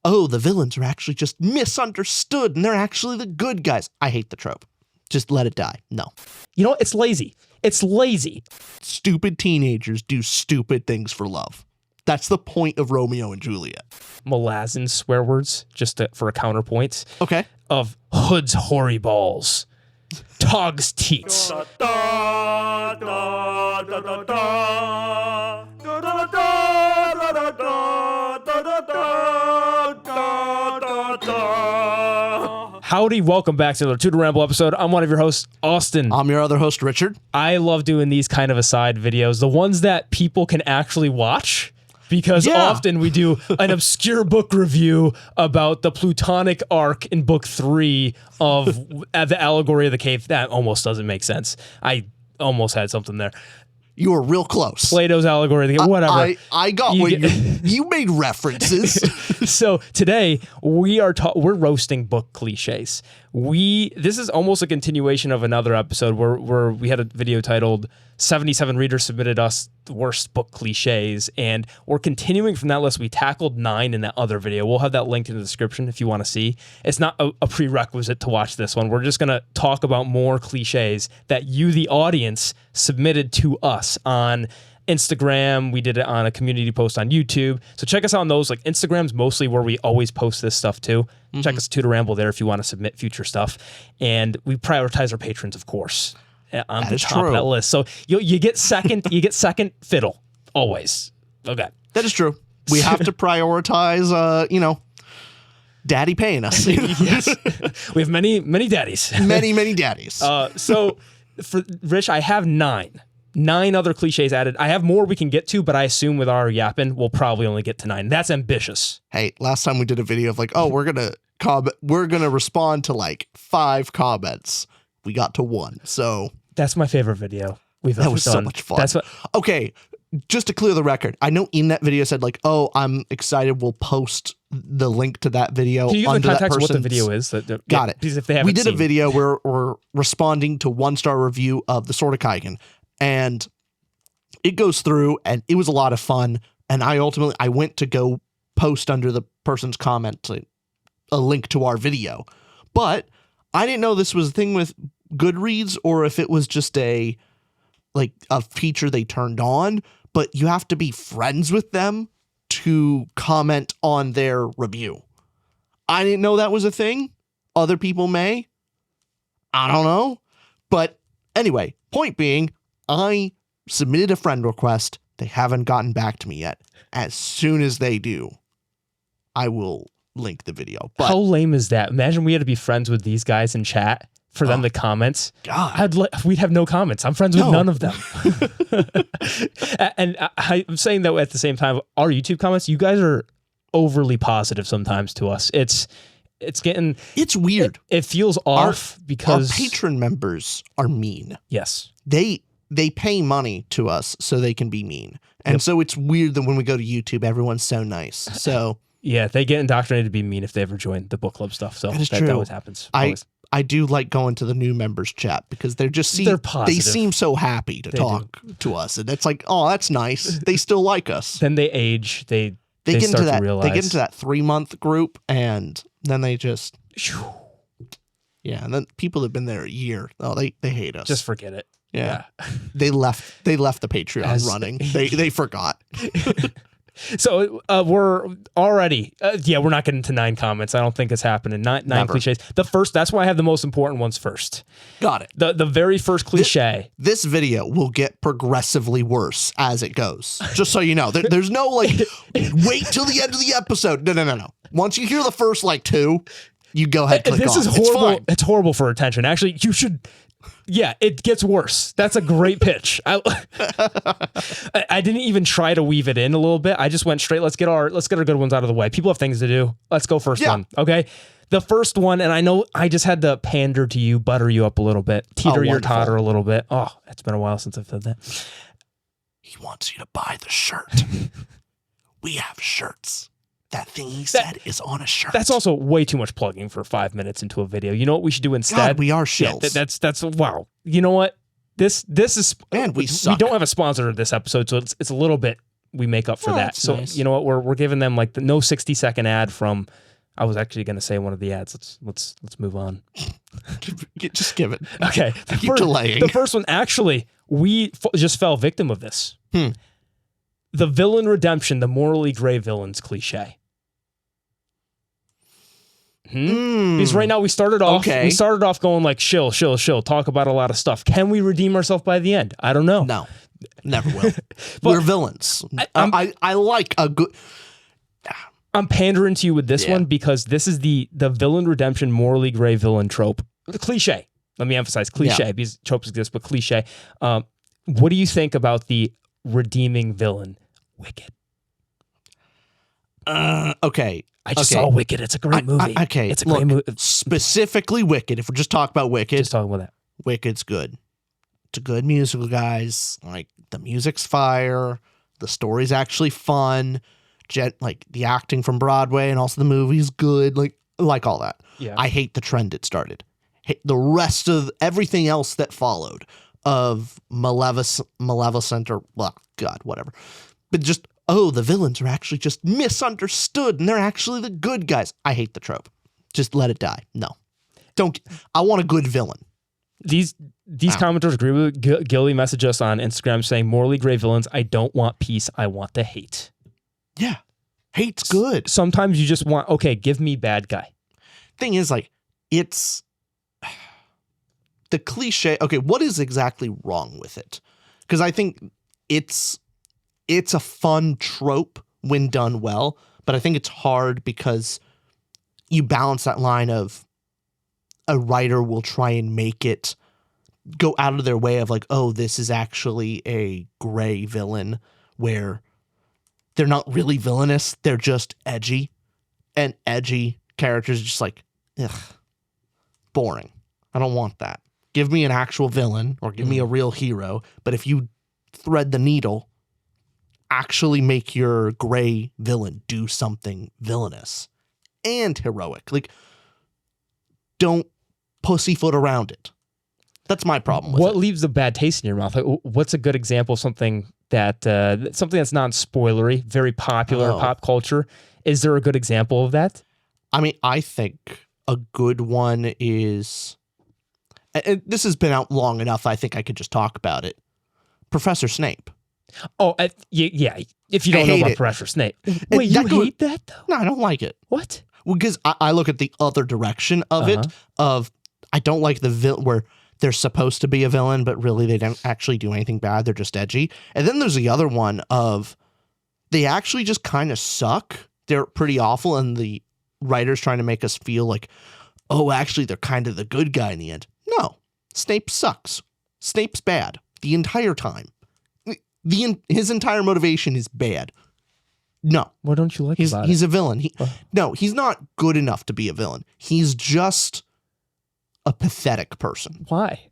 oh, the villains are actually just misunderstood and they're actually the good guys. I hate the trope. Just let it die. No. You know what? It's lazy. It's lazy. Stupid teenagers do stupid things for love. That's the point of Romeo and Juliet. Malazan swear words, just for a counterpoint. Okay. Of Hood's hoary balls. Tog's teats. Howdy, welcome back to the Ramble episode. I'm one of your hosts, Austin. I'm your other host, Richard. I love doing these kind of aside videos, the ones that people can actually watch. Because often we do an obscure book review about the Plutonic arc in book 3 of the Allegory of the Cave. That almost doesn't make sense. I almost had something there. You were real close. Plato's Allegory of the Cave, whatever. I got what you made references. So today we're roasting book cliches. This is almost a continuation of another episode where we had a video titled 77 readers submitted us the worst book cliches, and we're continuing from that list. We tackled 9 in that other video. We'll have that linked in the description if you want to see. It's not a prerequisite to watch this one. We're just going to talk about more cliches that you, the audience, submitted to us on Instagram. We did it on a community post on YouTube. So check us out on those. Like Instagram's mostly where we always post this stuff too. Mm-hmm. Check us to Ramble there if you want to submit future stuff. And we prioritize our patrons, of course, on the top of that list. So you get second, fiddle always. Okay. That is true. We have to prioritize, daddy paying us. Yes. We have many daddies. Many daddies. So for Rich, I have 9 other cliches added. I have more we can get to, but I assume with our yapping, we'll probably only get to 9. That's ambitious. Hey, last time we did a video of we're gonna respond to like 5 comments. We got to 1. So that's my favorite video we've ever done. That was so much fun. Okay, just to clear the record, I know in that video said I'm excited. We'll post the link to that video. Can you give the context of what the video is? Got it. Because if they haven't we did seen a video where we're responding to 1-star review of the Sword of Kaigen. And it goes through, and it was a lot of fun. And I went to go post under the person's comment a link to our video. But I didn't know this was a thing with Goodreads or if it was just a feature they turned on. But you have to be friends with them to comment on their review. I didn't know that was a thing. Other people may. I don't know. But anyway, point being, I submitted a friend request. They haven't gotten back to me yet. As soon as they do, I will link the video. But how lame is that? Imagine we had to be friends with these guys in chat for them to comment. God. We'd have no comments. I'm friends with none of them. And I'm saying that at the same time, our YouTube comments, you guys are overly positive sometimes to us. It's weird. It feels off because our patron members are mean. Yes. They pay money to us so they can be mean. And so it's weird that when we go to YouTube, everyone's so nice. So yeah, they get indoctrinated to be mean if they ever join the book club stuff. So that always happens. I do like going to the new members chat because they're positive. They seem so happy to talk to us. And it's like, oh, that's nice. They still like us. Then they age. They get start into that. To realize. They get into that 3-month group, and then they just and then people have been there a year. Oh, they hate us. Just forget it. Yeah. They left the Patreon running. They forgot. So we're already we're not getting to 9 comments. I don't think it's happening. Nine cliches. That's why I have the most important ones first. Got it. The very first cliche. This video will get progressively worse as it goes. Just so you know. There's no wait till the end of the episode. No. Once you hear the first 2, you go ahead and click this on. Is horrible. It's horrible for attention. Actually, you should. Yeah, it gets worse. That's a great pitch. I didn't even try to weave it in a little bit. I just went straight. Let's get our good ones out of the way. People have things to do. Let's go first one. Okay. The first one, and I know I just had to pander to you, butter you up a little bit, teeter your totter a little bit. Oh, it's been a while since I've said that. He wants you to buy the shirt. We have shirts. That thing he said is on a shirt. That's also way too much plugging for 5 minutes into a video. You know what we should do instead? God, we are shills. Yeah, that's wow. You know what? This is man. We suck. We don't have a sponsor this episode, so it's a little bit we make up for that. That's So nice. you know what? We're giving them like the no 60-second ad from. I was actually going to say one of the ads. Let's move on. Just give it. Okay. Keep delaying. The first one, actually, we just fell victim of this. The villain redemption, the morally gray villains cliche. Because right now we started off going like shill, talk about a lot of stuff. Can we redeem ourselves by the end? I don't know. No, never will. We're villains. I like a good. I'm pandering to you with this one because this is the villain redemption, morally gray villain trope. The cliche. Let me emphasize cliche because tropes exist, but cliche. What do you think about the redeeming villain, Wicked? Okay. I just saw Wicked. It's a great movie. It's a great movie. Specifically Wicked. If we're just talking about Wicked. Just talking about that. Wicked's good. It's a good musical, guys. Like, the music's fire. The story's actually fun. Like, the acting from Broadway and also the movie's good. Like all that. Yeah. I hate the trend it started. The rest of everything else that followed of Maleficent or, well, God, whatever. But just, the villains are actually just misunderstood and they're actually the good guys. I hate the trope. Just let it die. No. I want a good villain. These commenters agree with Gilly messaged us on Instagram saying, morally gray villains, I don't want peace, I want the hate. Yeah. Hate's good. Sometimes you just want, okay, give me bad guy. Thing is, like, it's the cliche. Okay, what is exactly wrong with it? Because I think it's a fun trope when done well, but I think it's hard because you balance that line of a writer will try and make it go out of their way of like, oh, this is actually a gray villain where they're not really villainous. They're just edgy, and edgy characters are just like, ugh, boring. I don't want that. Give me an actual villain or give me a real hero. But if you thread the needle, actually make your gray villain do something villainous and heroic. Like, don't pussyfoot around it. That's my problem with what it. leaves a bad taste in your mouth? Like, what's a good example of something that's non-spoilery, very popular in pop culture? Is there a good example of that? I mean, I think a good one is, and this has been out long enough, I think I could just talk about it. Professor Snape. Oh, yeah. If you don't know about Professor Snape. Wait, you hate that though? No, I don't like it. What? Well, because I look at the other direction of it, of I don't like the villain where they're supposed to be a villain, but really they don't actually do anything bad. They're just edgy. And then there's the other one of they actually just kind of suck. They're pretty awful, and the writer's trying to make us feel like, oh, actually they're kind of the good guy in the end. No, Snape sucks. Snape's bad the entire time. His entire motivation is bad. No. What don't you like about it? He's a villain. No, he's not good enough to be a villain. He's just a pathetic person. Why?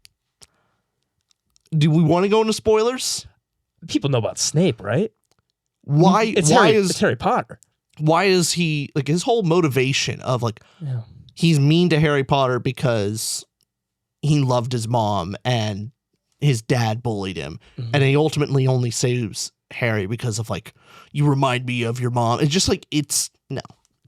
Do we want to go into spoilers? People know about Snape, right? Why? It's Harry Potter. Why is he like his whole motivation of like he's mean to Harry Potter because he loved his mom and his dad bullied him, and he ultimately only saves Harry because of like, you remind me of your mom. It's just like it's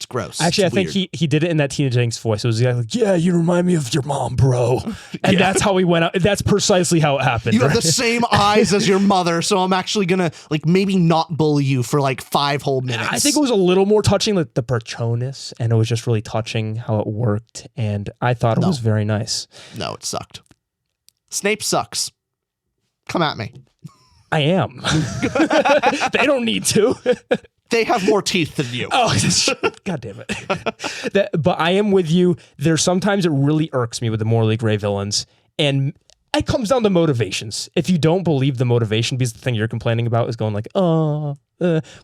gross. Actually, it's I think he did it in that Tina Jenks voice. It was like, yeah, you remind me of your mom, bro. And that's how he went out. That's precisely how it happened. You have the same eyes as your mother, so I'm actually gonna like maybe not bully you for like 5 whole minutes. I think it was a little more touching, like the Patronus, and it was just really touching how it worked, and I thought it was very nice. No, it sucked. Snape sucks. Come at me. I am. They don't need to. They have more teeth than you. Oh, God damn it. But I am with you. There's sometimes it really irks me with the morally gray villains. And it comes down to motivations. If you don't believe the motivation, because the thing you're complaining about is going like,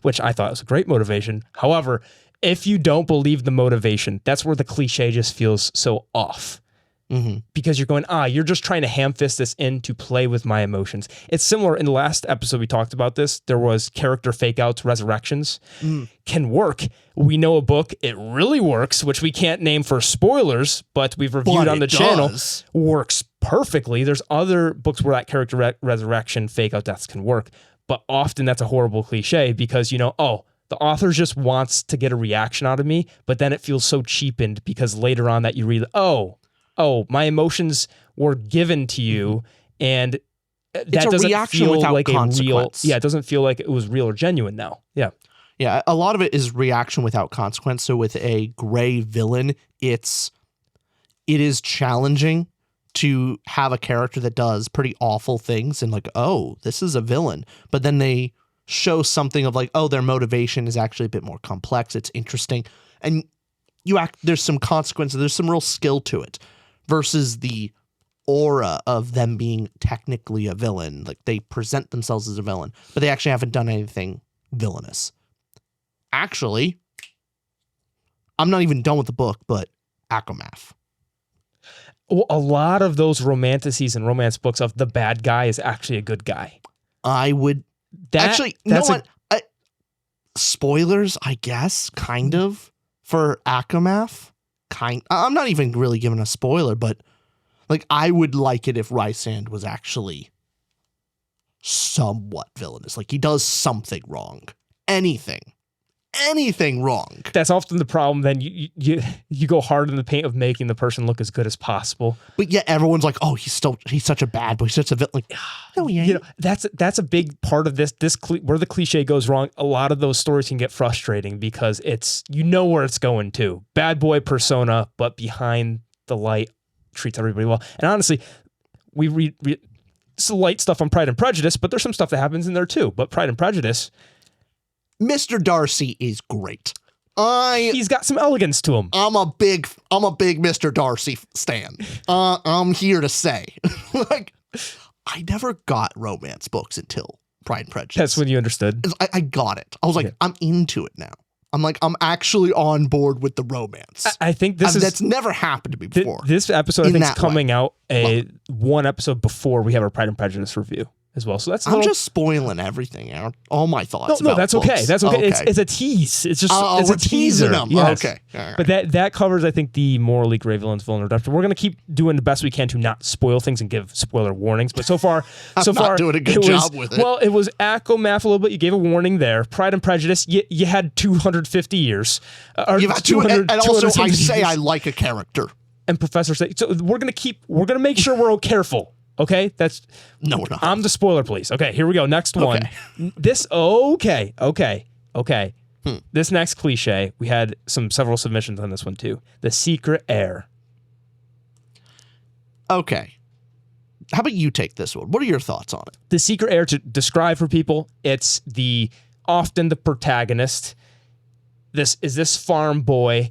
which I thought was a great motivation. However, if you don't believe the motivation, that's where the cliche just feels so off. Because you're going, you're just trying to ham-fist this in to play with my emotions. It's similar. In the last episode we talked about this. There was character fake-outs, resurrections. Can work. We know a book, it really works, which we can't name for spoilers, but we've reviewed on the channel. Works perfectly. There's other books where that character resurrection fake-out deaths can work. but often that's a horrible cliche because, oh, the author just wants to get a reaction out of me, but then it feels so cheapened because later on that you read, oh, my emotions were given to you, and that doesn't feel like a real. Yeah, it doesn't feel like it was real or genuine now. Yeah. Yeah, a lot of it is reaction without consequence. So with a gray villain, it is challenging to have a character that does pretty awful things and like, oh, this is a villain. But then they show something of like, oh, their motivation is actually a bit more complex. It's interesting. And there's some consequences. There's some real skill to it versus the aura of them being technically a villain. Like they present themselves as a villain, but they actually haven't done anything villainous. Actually, I'm not even done with the book, but Akamath. Well, a lot of those romanticities and romance books of the bad guy is actually a good guy. I would actually, you know what? Spoilers, I guess, kind of for Akamath. I'm not even really giving a spoiler, but like I would like it if Rysand was actually somewhat villainous. Like he does something wrong, anything wrong. That's often the problem. Then you go hard in the paint of making the person look as good as possible. But yet everyone's like, oh, he's such a bad boy. He's such a villain. Like, no, he ain't. That's a big part of this where the cliche goes wrong. A lot of those stories can get frustrating because it's, where it's going to. Bad boy persona, but behind the light treats everybody well. And honestly, we read some light stuff on Pride and Prejudice, but there's some stuff that happens in there too. But Pride and Prejudice, Mr. Darcy is great. He's got some elegance to him. I'm a big Mr. Darcy stan. I'm here to say, like, I never got romance books until Pride and Prejudice. That's when you understood. I got it. I was like, I'm into it now. I'm actually on board with the romance. I think that's never happened to me before. This episode, I think, is coming out one episode before we have our Pride and Prejudice review as well. So I'm just spoiling everything out. All my thoughts. No, that's books. Okay. That's okay. It's a tease. It's just it's a teaser. Them. Yes. Okay. Right. But that covers, I think, the morally gray villains, villain reduction. We're gonna keep doing the best we can to not spoil things and give spoiler warnings. But so far, I'm not doing a good job with it. Well, it was Akamath a little bit. You gave a warning there. Pride and Prejudice. You had 250 years. You've had 200. And also, I say years. I like a character. And Professor say so. We're gonna make sure we're careful. Okay, no, we're not. I'm the spoiler police. Okay, here we go. Next one. This okay. This next cliche, we had several submissions on this one too. The Secret Heir. Okay, how about you take this one? What are your thoughts on it? The Secret Heir, to describe for people, it's often the protagonist. This farm boy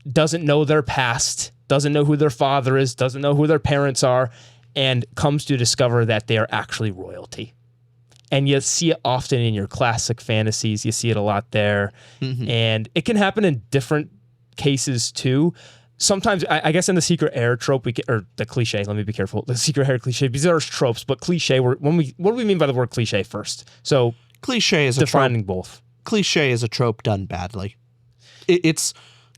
doesn't know their past, doesn't know who their father is, doesn't know who their parents are, and comes to discover that they are actually royalty. And you see it often in your classic fantasies. You see it a lot there. Mm-hmm. And it can happen in different cases too. Sometimes, I guess in the Secret Heir trope, or the cliche, let me be careful. The Secret Heir cliche, because there are tropes, but cliche, what do we mean by the word cliche first? So cliche is defining both. Cliche is a trope done badly.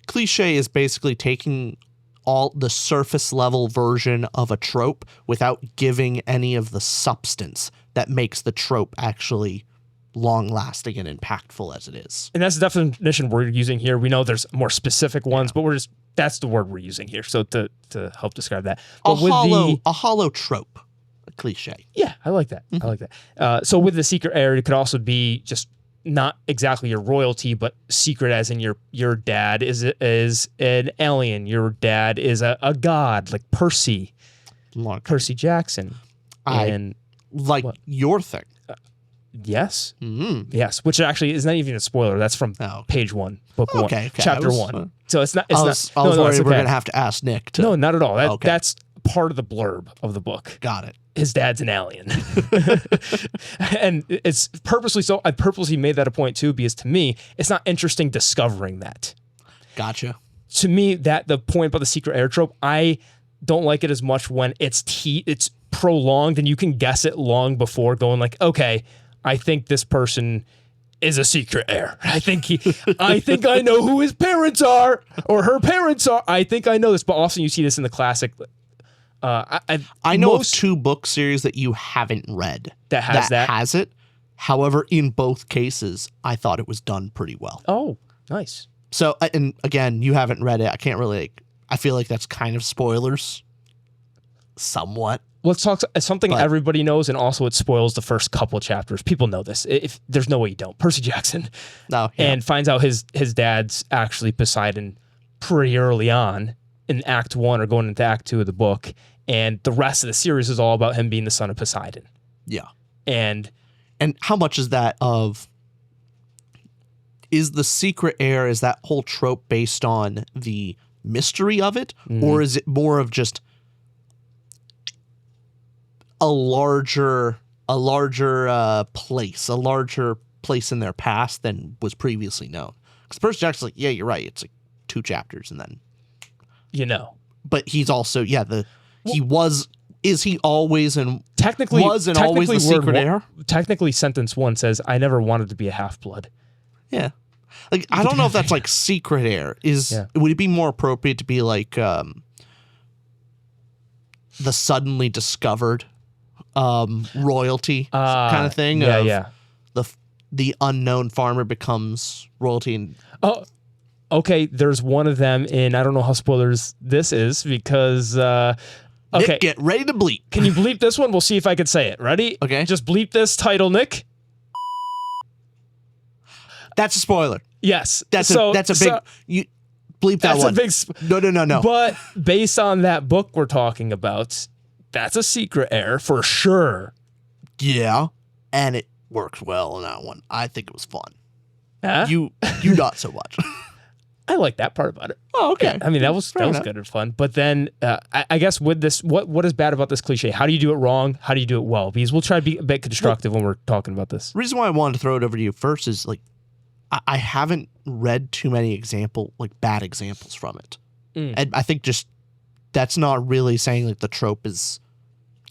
Cliche is basically taking all the surface level version of a trope without giving any of the substance that makes the trope actually long lasting and impactful as it is. And that's the definition we're using here. We know there's more specific ones, but that's the word we're using here. So to help describe that. But a hollow trope, a cliche. Yeah, I like that. Mm-hmm. I like that. So with the Secret Heir, it could also be just not exactly your royalty, but secret as in your dad is an alien. Your dad is a god, like Percy Jackson. And like what? Your thing. Yes. Mm-hmm. Yes. Which actually is not even a spoiler. That's from page 1, book 1, chapter 1. So it's not. I was worried we're gonna have to ask Nick. No, not at all. That's part of the blurb of the book. Got it. His dad's an alien. And it's purposely so. I purposely made that a point too, because to me, it's not interesting discovering that. Gotcha. To me, that the point about the Secret Heir trope, I don't like it as much when it's prolonged and you can guess it long before, going like, okay, I think this person is a secret heir. I think I know who his parents are or her parents are. I think I know this, but often you see this in the classic. I know of 2 book series that you haven't read that has it. However, in both cases, I thought it was done pretty well. Oh, nice. So, and again, you haven't read it. I can't really, I feel like that's kind of spoilers. Somewhat. Let's talk something everybody knows, and also it spoils the first couple chapters. People know this. If there's no way you don't. Percy Jackson. No, yeah. And finds out his dad's actually Poseidon pretty early on in Act 1 or going into Act 2 of the book. And the rest of the series is all about him being the son of Poseidon. Yeah. And how much is that of... Is the Secret Heir, is that whole trope based on the mystery of it? Or is it more of just a larger place in their past than was previously known? Because Percy Jackson's like, yeah, you're right. It's like 2 chapters and then... But he's also, is he always and technically always the Secret Heir? Technically, sentence 1 says, I never wanted to be a half-blood. Yeah. Like, I don't know if that's like Secret Heir. Would it be more appropriate to be like the suddenly discovered royalty kind of thing? Yeah. The unknown farmer becomes royalty. And okay, there's one of them in, I don't know how spoilers this is because... okay, Nick, get ready to bleep. Can you bleep this one? We'll see if I can say it. Ready? Okay. Just bleep this title, Nick. That's a spoiler. Yes. That's a big... you bleep that one. That's a big... No. But based on that book we're talking about, that's a Secret Heir for sure. Yeah, and it works well in that one. I think it was fun. Huh? You not so much. I like that part about it. Oh, okay. Yeah, I mean, that was good and fun. But then, I guess with this, what is bad about this cliche? How do you do it wrong? How do you do it well? Because we'll try to be a bit constructive when we're talking about this. The reason why I wanted to throw it over to you first is like, I haven't read too many bad examples from it. And I think just that's not really saying like the trope is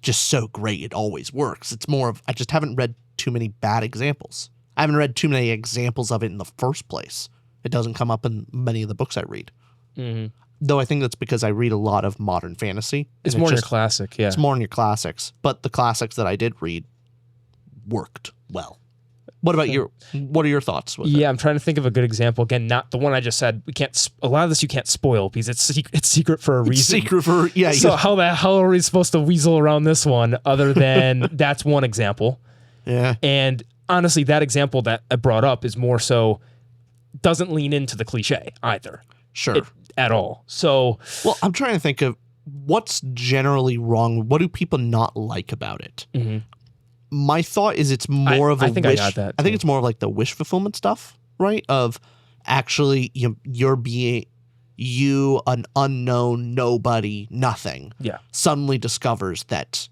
just so great it always works. It's more of I just haven't read too many bad examples. I haven't read too many examples of it in the first place. It doesn't come up in many of the books I read. Though I think that's because I read a lot of modern fantasy. It's more in your classic, yeah. It's more in your classics. But the classics that I did read worked well. What about what are your thoughts with it? I'm trying to think of a good example. Again, not the one I just said. We can't. A lot of this you can't spoil because it's secret for a reason. Secret for So how the hell are we supposed to weasel around this one other than that's one example? Yeah. And honestly, that example that I brought up is more so doesn't lean into the cliche either. Sure. At all. So well, I'm trying to think of what's generally wrong. What do people not like about it? My thought is it's more of a wish. I got that. I think it's more of like the wish fulfillment stuff, right? Of actually you're being an unknown nobody, nothing. Yeah. Suddenly discovers that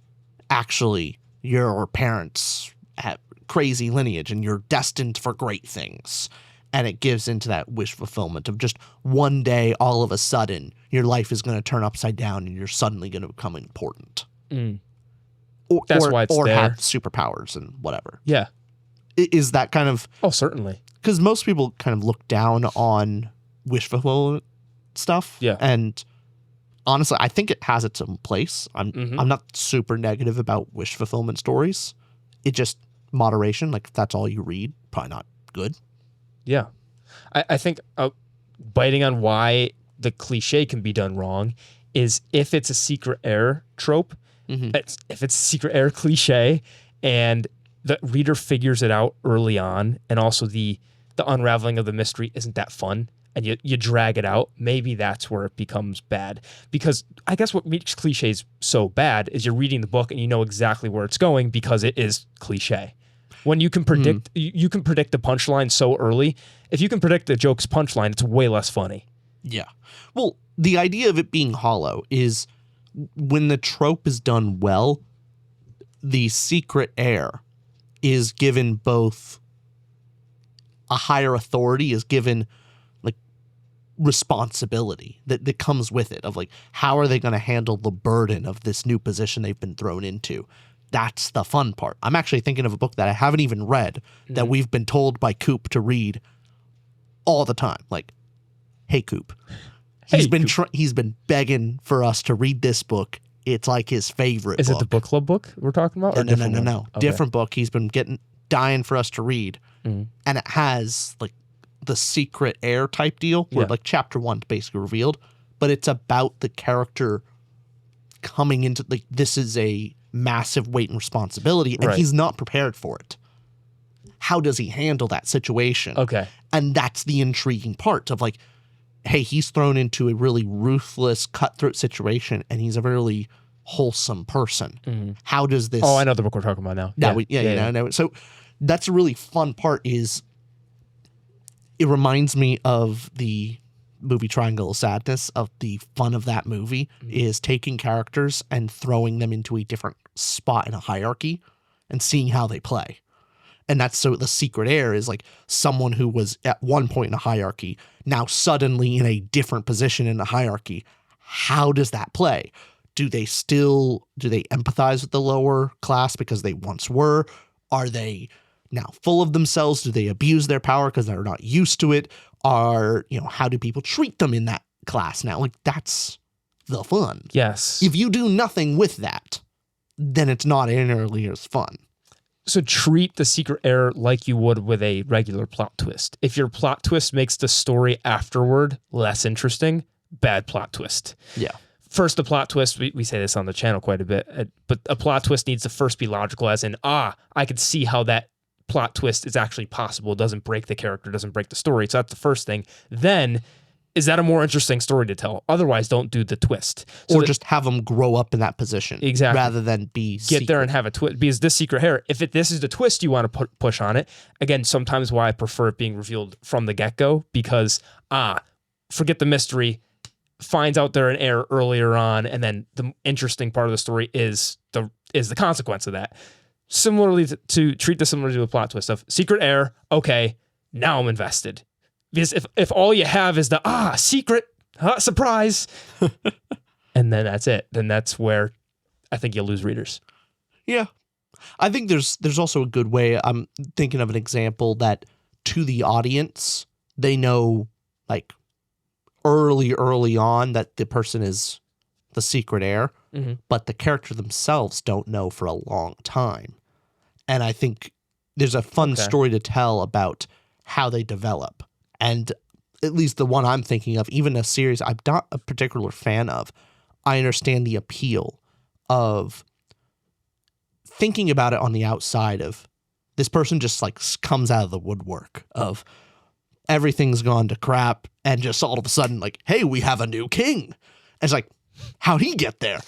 actually your parents have crazy lineage and you're destined for great things. And it gives into that wish fulfillment of just one day, all of a sudden, your life is going to turn upside down and you're suddenly going to become important. That's why it's there. Have superpowers and whatever. Yeah. Is that kind of... Oh, certainly. Because most people kind of look down on wish fulfillment stuff. Yeah. And honestly, I think it has its own place. I'm not super negative about wish fulfillment stories. It just, moderation, like if that's all you read, probably not good. Yeah. I think biting on why the cliche can be done wrong is if it's a Secret Heir trope, if it's a Secret Heir cliche and the reader figures it out early on and also the unraveling of the mystery isn't that fun and you drag it out, maybe that's where it becomes bad. Because I guess what makes cliches so bad is you're reading the book and you know exactly where it's going because it is cliche. When you can predict, you can predict the punchline so early. If you can predict the joke's punchline, it's way less funny. Yeah. Well, the idea of it being hollow is when the trope is done well, the Secret Heir is given both a higher authority, is given like responsibility that comes with it of like, how are they going to handle the burden of this new position they've been thrown into? That's the fun part. I'm actually thinking of a book that I haven't even read that we've been told by Coop to read all the time. Like, hey, Coop. He's been begging for us to read this book. It's like his favorite book. Is it the book club book we're talking about? No. Okay. Different book. He's been dying for us to read. And it has like the Secret Heir type deal where like chapter 1's basically revealed, but it's about the character coming into like, this is a massive weight and responsibility, and he's not prepared for it. How does he handle that situation? Okay. And that's the intriguing part of like, hey, he's thrown into a really ruthless, cutthroat situation, and he's a really wholesome person. How does this... Oh, I know the book we're talking about now. No. So that's a really fun part is it reminds me of the movie Triangle of Sadness, of the fun of that movie is taking characters and throwing them into a different spot in a hierarchy and seeing how they play. And that's so the Secret Heir is like someone who was at one point in a hierarchy, now suddenly in a different position in the hierarchy. How does that play? Do they empathize with the lower class because they once were? Are they now full of themselves? Do they abuse their power because they're not used to it? How do people treat them in that class now? Like, that's the fun. Yes. If you do nothing with that, then it's not nearly as fun. So treat the Secret Heir like you would with a regular plot twist. If your plot twist makes the story afterward less interesting, bad plot twist. Yeah. First, the plot twist, we say this on the channel quite a bit, but a plot twist needs to first be logical, as in, I could see how that plot twist is actually possible. It doesn't break the character, doesn't break the story. So that's the first thing. Then, is that a more interesting story to tell? Otherwise, don't do the twist. So just have them grow up in that position. Exactly. Rather than be Get there and have a twist. Because this Secret Heir, if this is the twist you want to push on it, again, sometimes why I prefer it being revealed from the get-go, because, forget the mystery, finds out they're an heir earlier on, and then the interesting part of the story is the consequence of that. Similarly, to treat this similarly to a plot twist of Secret Heir, okay, now I'm invested. Because if all you have is the secret, surprise, and then that's it, then that's where I think you'll lose readers. Yeah. I think there's also a good way. I'm thinking of an example that to the audience, they know like early on that the person is the Secret Heir, but the character themselves don't know for a long time. And I think there's a fun story to tell about how they develop. And at least the one I'm thinking of, even a series I'm not a particular fan of, I understand the appeal of thinking about it on the outside of this person just like comes out of the woodwork of everything's gone to crap and just all of a sudden like, hey, we have a new king. And it's like, how'd he get there?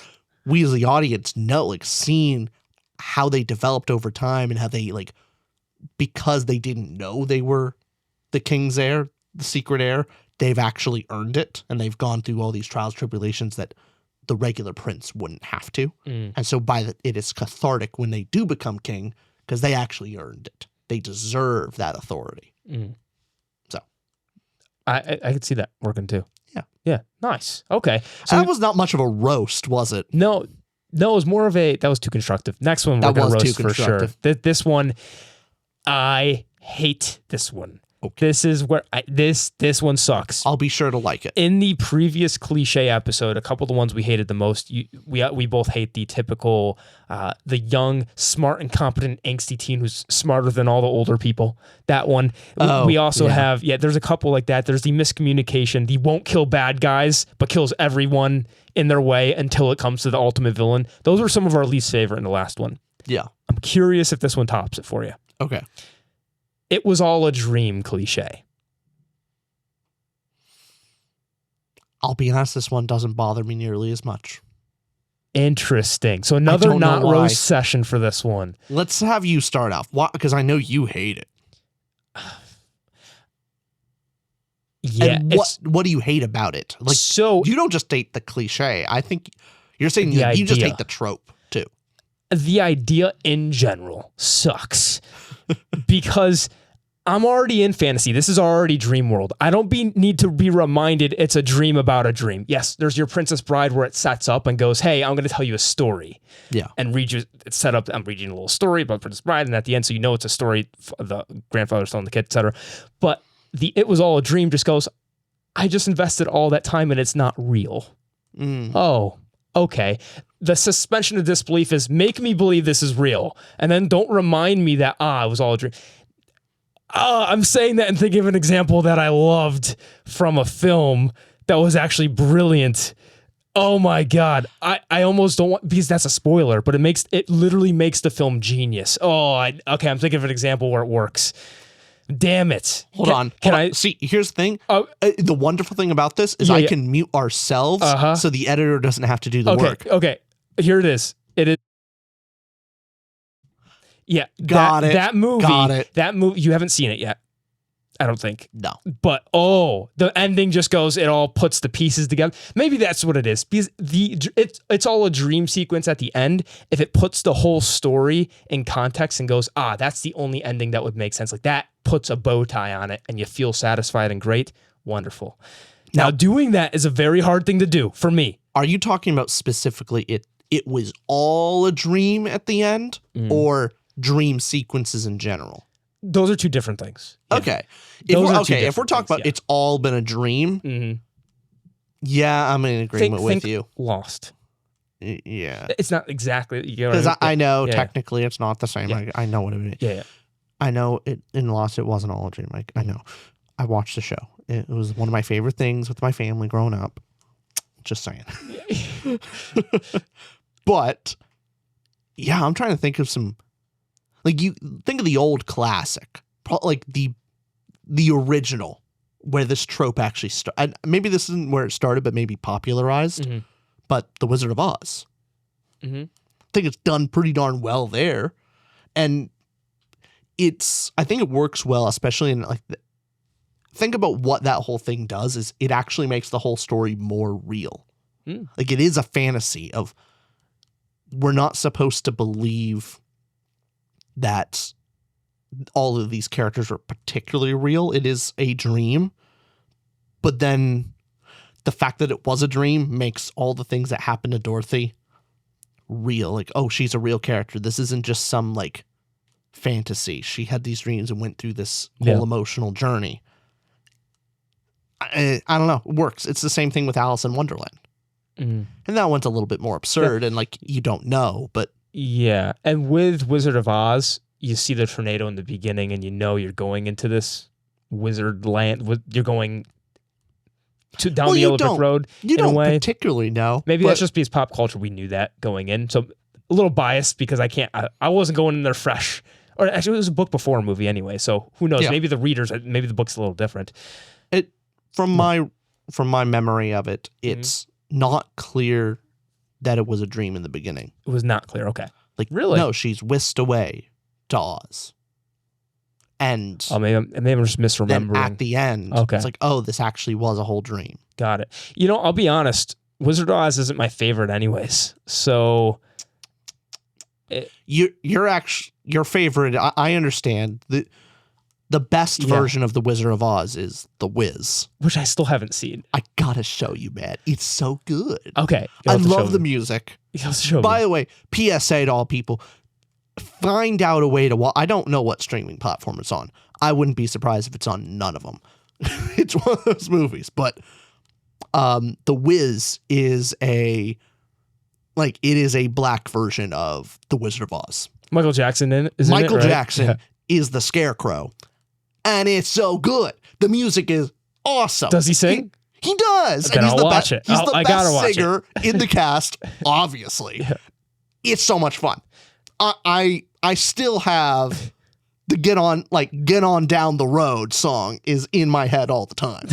We as the audience know, like seeing how they developed over time and how they like, because they didn't know they were the king's heir, the Secret Heir, they've actually earned it, and they've gone through all these trials, tribulations that the regular prince wouldn't have to. And so it is cathartic when they do become king because they actually earned it. They deserve that authority. So I could see that working too. Yeah. Nice. Okay. So that was not much of a roast, was it? No, it was more of that was too constructive. Next one we're going to roast for sure. This one, I hate this one. Okay. This is where this one sucks. I'll be sure to like it. In the previous cliche episode, a couple of the ones we hated the most, we both hate the typical, the young, smart, and competent, angsty teen who's smarter than all the older people. That one. We also have, there's a couple like that. There's the miscommunication, the won't kill bad guys, but kills everyone in their way until it comes to the ultimate villain. Those were some of our least favorite in the last one. Yeah. I'm curious if this one tops it for you. Okay. It was all a dream cliche. I'll be honest, this one doesn't bother me nearly as much. Interesting. So another not roast session for this one. Let's have you start off. Why? Because I know you hate it. Yeah. And what do you hate about it? Like, so you don't just hate the cliche. I think you're saying you just hate the trope too. The idea in general sucks because I'm already in fantasy. This is already dream world. I don't need to be reminded it's a dream about a dream. Yes, there's your Princess Bride where it sets up and goes, hey, I'm going to tell you a story. Yeah. And it's set up, I'm reading a little story about Princess Bride, and at the end, so you know it's a story, the grandfather's telling the kid, etc. But it was all a dream just goes, I just invested all that time and it's not real. Oh, okay. the suspension of disbelief is make me believe this is real, and then don't remind me that it was all a dream. I'm saying that and thinking of an example that I loved from a film that was actually brilliant. Oh my God. I almost don't want, because that's a spoiler, but it literally makes the film genius. Okay, I'm thinking of an example where it works. Damn it. Hold on. See, here's the thing. The wonderful thing about this is I can mute ourselves so the editor doesn't have to do the work. Okay. Here it is. It is. Yeah. Got it. That movie. Got it. That movie. You haven't seen it yet. I don't think. No. But the ending just goes, it all puts the pieces together. Maybe that's what it is. Because it's all a dream sequence at the end. If it puts the whole story in context and goes, that's the only ending that would make sense. Like that puts a bow tie on it and you feel satisfied and great. Wonderful. Now doing that is a very hard thing to do for me. Are you talking about specifically it was all a dream at the end or dream sequences in general? Those are two different things. Yeah. Okay. If we're talking about it's all been a dream, yeah, I'm in agreement with you. Lost. Yeah. It's not exactly. Because I know technically it's not the same. Yeah. I know what it means. Yeah. I know in Lost it wasn't all a dream. I know. I watched the show. It was one of my favorite things with my family growing up. Just saying. But yeah, I'm trying to think of some. Like you think of the old classic, like the original, where this trope actually started. Maybe this isn't where it started, but maybe popularized. But The Wizard of Oz. I think it's done pretty darn well there, and I think it works well, especially in like. Think about what that whole thing does is it actually makes the whole story more real. Like it is a fantasy of we're not supposed to believe that all of these characters are particularly real. It is a dream. But then the fact that it was a dream makes all the things that happened to Dorothy real. Like, oh, she's a real character. This isn't just some like fantasy. She had these dreams and went through this whole emotional journey. I don't know. It works. It's the same thing with Alice in Wonderland. And that one's a little bit more absurd and like you don't know, but yeah. And with Wizard of Oz, you see the tornado in the beginning and you know you're going into this wizard land. You're going down the Yellow Brick Road. You don't particularly know. Maybe that's just because pop culture, we knew that going in. So a little biased because I wasn't going in there fresh. Or actually it was a book before a movie anyway. So who knows? Yeah. Maybe the book's a little different. From my memory of it, it's not clear that it was a dream in the beginning. It was not clear. Okay. Like, really? No, she's whisked away to Oz. And maybe I'm just misremembering. Then at the end, it's like, oh, this actually was a whole dream. Got it. You know, I'll be honest. Wizard of Oz isn't my favorite anyways. So your favorite, I understand. The best version of The Wizard of Oz is The Wiz. Which I still haven't seen. I gotta show you, man. It's so good. Okay. I love the music. By the way, PSA to all people, find out a way to I don't know what streaming platform it's on. I wouldn't be surprised if it's on none of them. It's one of those movies. But The Wiz is it is a black version of The Wizard of Oz. Michael Jackson Michael Jackson is the Scarecrow. And it's so good. The music is awesome. Does he sing? He does. Then and he's I'll watch it. He's the best singer in the cast, obviously. Yeah. It's so much fun. I still have the get on down the road song is in my head all the time.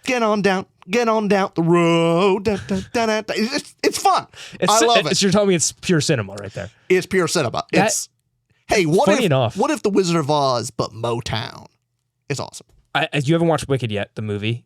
Get on down the road. Da, da, da, da, da. It's fun. I love it. You're telling me it's pure cinema right there. It's pure cinema. Hey, what if The Wizard of Oz but Motown? It's awesome. You haven't watched Wicked yet, the movie?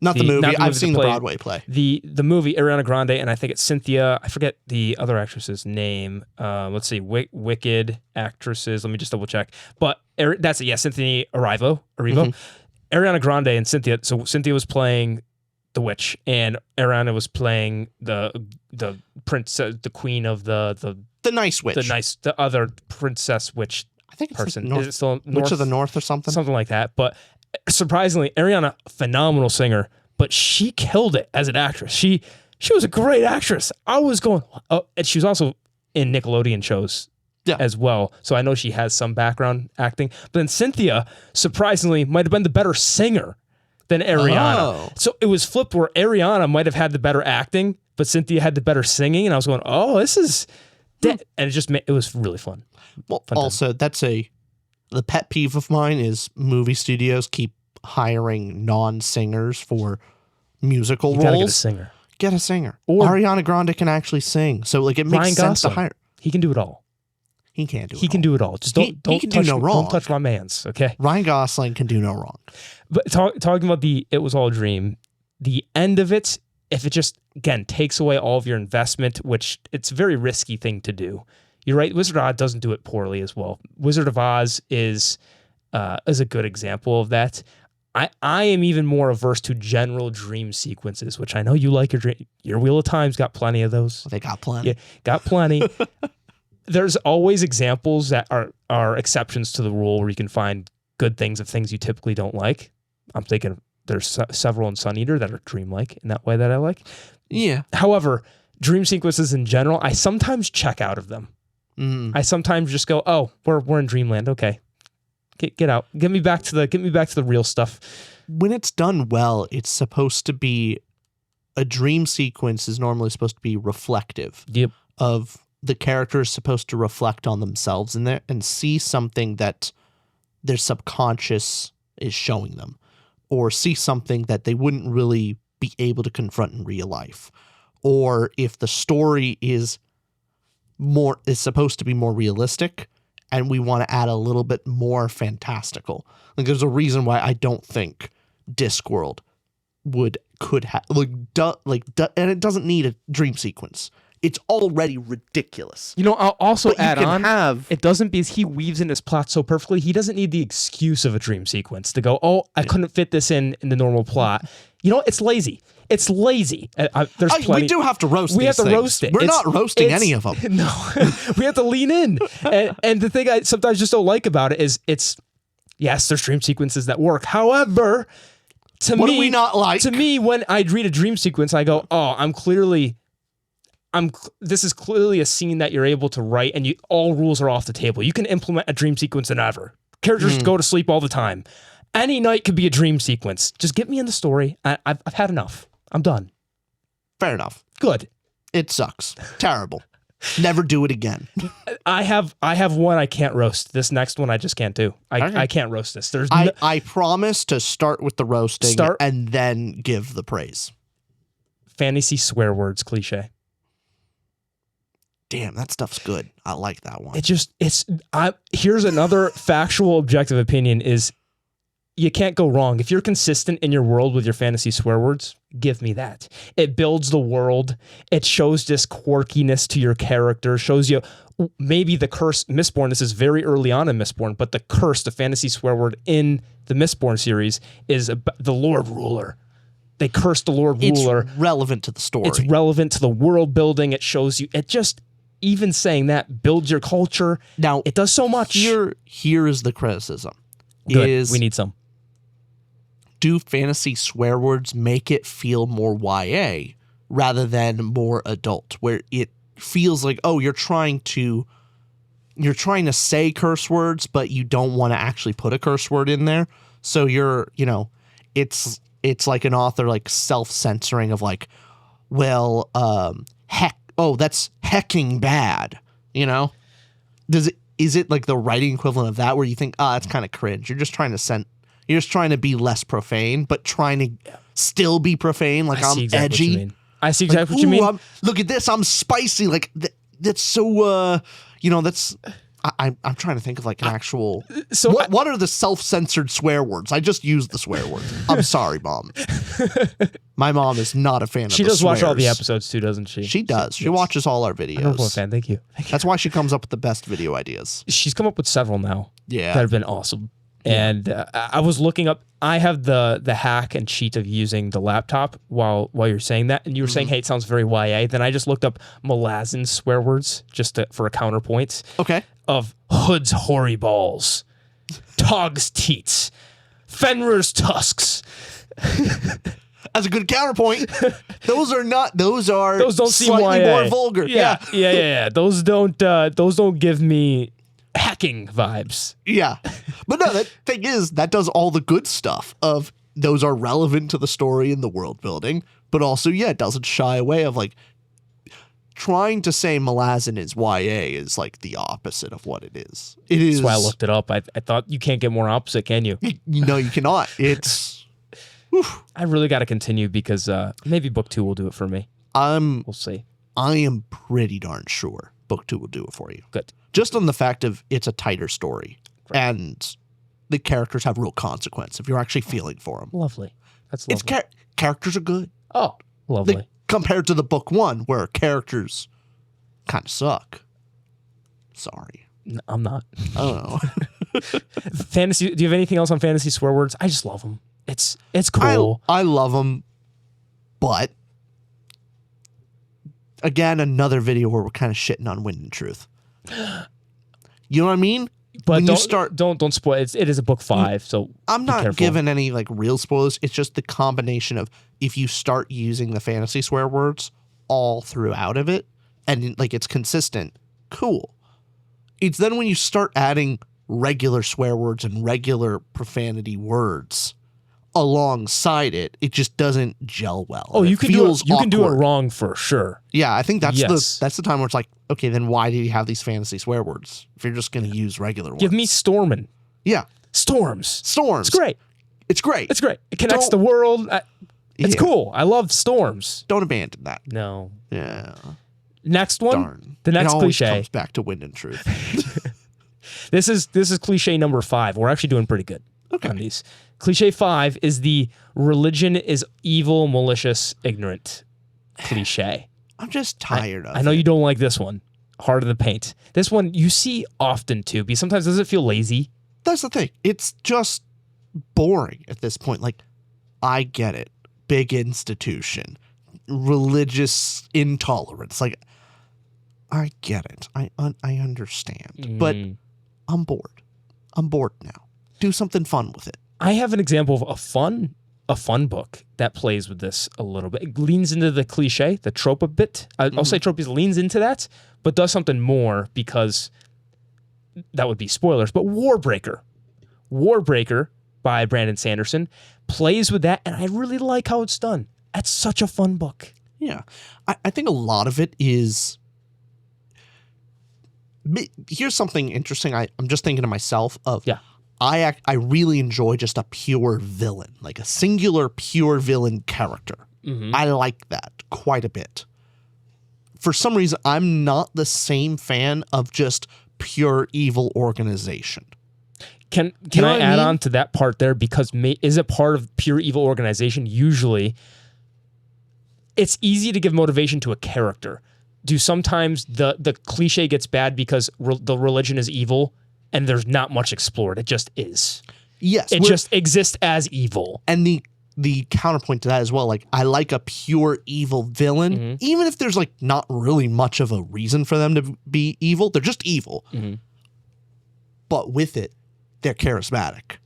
Not the movie. I've seen the Broadway play. The movie, Ariana Grande, and I think it's Cynthia. I forget the other actress's name. Let's see. Wicked actresses. Let me just double check. But that's it. Yeah, Cynthia Erivo. Ariana Grande and Cynthia. So Cynthia was playing the witch, and Ariana was playing the princess, the queen of the nice witch. The other princess witch. I think it's person. Like Is it still Witch of the North or something? Something like that. But surprisingly, Ariana, phenomenal singer, but she killed it as an actress. She she was a great actress. I was going, oh, and she was also in Nickelodeon shows as well. So I know she has some background acting. But then Cynthia, surprisingly, might have been the better singer than Ariana. Oh. So it was flipped where Ariana might have had the better acting, but Cynthia had the better singing. And I was going, oh, this is... And it was really fun. Well, also, the pet peeve of mine is movie studios keep hiring non-singers for musical roles. Gotta get a singer. Get a singer. Or Ariana Grande can actually sing. So like it makes Ryan sense Gosling. to hire. He can do it all. He can't do it. He can do it all. Just don't he can do no wrong. Don't touch my man's, okay? Ryan Gosling can do no wrong. But talking about It Was All a Dream, the end of it, if it just, again, takes away all of your investment, which it's a very risky thing to do. You're right, Wizard of Oz doesn't do it poorly as well. Wizard of Oz is a good example of that. I am even more averse to general dream sequences, which I know you like your Wheel of Time's got plenty of those. They got plenty. Yeah, got plenty. There's always examples that are exceptions to the rule where you can find good things of things you typically don't like. I'm thinking there's several in Sun Eater that are dreamlike in that way that I like. Yeah. However, dream sequences in general, I sometimes check out of them. I sometimes just go, oh, we're in dreamland. Okay, get out. Get me back to the real stuff. When it's done well, it's supposed to be a dream sequence is normally supposed to be reflective. Yep. Of the character is supposed to reflect on themselves in there and see something that their subconscious is showing them, or see something that they wouldn't really be able to confront in real life. Or if the story is supposed to be more realistic and we want to add a little bit more fantastical. Like there's a reason why I don't think Discworld could have and it doesn't need a dream sequence. It's already ridiculous. You know, I'll also but add on, it doesn't, because he weaves in his plot so perfectly, he doesn't need the excuse of a dream sequence to go, oh, I couldn't fit this in the normal plot. You know, it's lazy. It's lazy. There's plenty. We do have to roast We these have to things. roast it. We're not roasting any of them. No, we have to lean in. And the thing I sometimes just don't like about it is yes, there's dream sequences that work. However, to what me, do we not like? To me, when I read a dream sequence, I go, oh, this is clearly a scene that you're able to write, and all rules are off the table. You can implement a dream sequence whenever. Characters go to sleep all the time. Any night could be a dream sequence. Just get me in the story. I've had enough. I'm done. Fair enough. Good. It sucks. Terrible. Never do it again. I have one I can't roast. This next one I just can't do. I can't roast this. I promise to start with the roasting and then give the praise. Fantasy swear words cliche. Damn, that stuff's good. I like that one. Here's another factual objective opinion is you can't go wrong. If you're consistent in your world with your fantasy swear words, give me that. It builds the world. It shows this quirkiness to your character, shows you maybe the curse, Mistborn, this is very early on in Mistborn, but the curse, the fantasy swear word in the Mistborn series is the Lord Ruler. They curse the Lord Ruler. It's relevant to the story. It's relevant to the world building. It shows you, even saying that builds your culture. Now, it does so much. Here is the criticism. Good. We need some. Do fantasy swear words make it feel more YA rather than more adult, where it feels like, oh, you're trying to say curse words, but you don't want to actually put a curse word in there. So it's like an author like self-censoring of like, well, that's hecking bad, Is it like the writing equivalent of that where you think, that's kind of cringe. You're just trying to be less profane, but trying to still be profane. Like I'm edgy. I see exactly what you mean. Look at this. I'm spicy. Like that's so, that's, I'm trying to think of like an actual, what are the self-censored swear words? I just used the swear word. I'm sorry, Mom. My mom is not a fan of She the does watch all the swears. episodes too, doesn't she? She does. She watches all our videos. I'm a fan. Thank you. That's why she comes up with the best video ideas. She's come up with several now. Yeah. That have been awesome. And I was looking up, I have the hack and cheat of using the laptop while you're saying that. And you were saying, hey, it sounds very YA. Then I just looked up Malazin's swear words for a counterpoint. Okay. Of Hood's hoary balls, Tog's teats, Fenrir's tusks. As a good counterpoint, those don't seem slightly YA. more vulgar. Yeah. Those don't give me hacking vibes. Yeah. But no, the thing is, that does all the good stuff of those are relevant to the story and the world building, but also, it doesn't shy away of like trying to say Malazan is YA is like the opposite of what it is. It is. That's why I looked it up. I thought you can't get more opposite, can you? No, you cannot. It's. I really got to continue because maybe book 2 will do it for me. We'll see. I am pretty darn sure book 2 will do it for you. Good. Just on the fact of it's a tighter story and the characters have real consequence if you're actually feeling for them. Lovely. That's lovely. Characters are good. Oh, lovely. Compared to the book 1 where characters kind of suck. Sorry. No, I'm not. Oh. Fantasy. Do you have anything else on fantasy swear words? I just love them. It's cool. I love them, but again, another video where we're kind of shitting on Wind and Truth. You know what I mean? But don't spoil it. It is a book 5, so I'm not giving any like real spoilers. It's just the combination of if you start using the fantasy swear words all throughout of it, and like it's consistent, cool. It's then when you start adding regular swear words and regular profanity words alongside it, it just doesn't gel well. Oh, you can do it wrong for sure. Yeah, I think that's the time where it's like, okay, then why do you have these fantasy swear words if you're just going to use regular ones? Give me stormin'. Yeah. Storms. It's great. It's great. It connects the world. It's cool. I love storms. Don't abandon that. No. Yeah. Next one. Darn. The next it always cliche comes back to Wind and Truth. This is cliche number 5. We're actually doing pretty good on these. Cliche 5 is the religion is evil, malicious, ignorant cliche. I'm just tired of it. I know you don't like this one. Heart of the Paint. This one you see often too, because sometimes does it feel lazy? That's the thing. It's just boring at this point. Like, I get it. Big institution. Religious intolerance. Like, I get it. I understand. But I'm bored. I'm bored now. Do something fun with it. I have an example of a fun book that plays with this a little bit. It leans into the cliche, the trope a bit. I'll say trope leans into that, but does something more because that would be spoilers. But Warbreaker by Brandon Sanderson plays with that, and I really like how it's done. That's such a fun book. Yeah. I think a lot of it is... Here's something interesting. I'm just thinking to myself of... Yeah. I really enjoy just a pure villain, like a singular pure villain character. I like that quite a bit. For some reason, I'm not the same fan of just pure evil organization. Can I add on to that part there? Because is it part of pure evil organization? Usually, it's easy to give motivation to a character. Do sometimes the cliche gets bad because the religion is evil and there's not much explored. It just is. Yes. It just exists as evil. And the counterpoint to that as well, like I like a pure evil villain, even if there's like not really much of a reason for them to be evil. They're just evil. But with it, they're charismatic.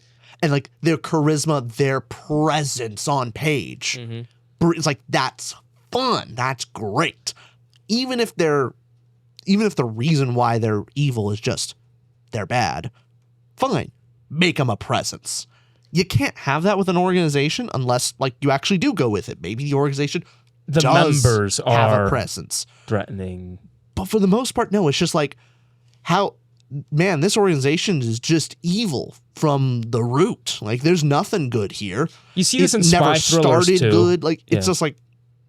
And like their charisma, their presence on page. It's like, that's fun. That's great. Even if the reason why they're evil is just they're bad, fine. Make them a presence. You can't have that with an organization unless like you actually do go with it. Maybe the organization members have a presence. Threatening. But for the most part, no. It's just like this organization is just evil from the root. Like there's nothing good here. You see this in spy thrillers started too. good. Like it's just like,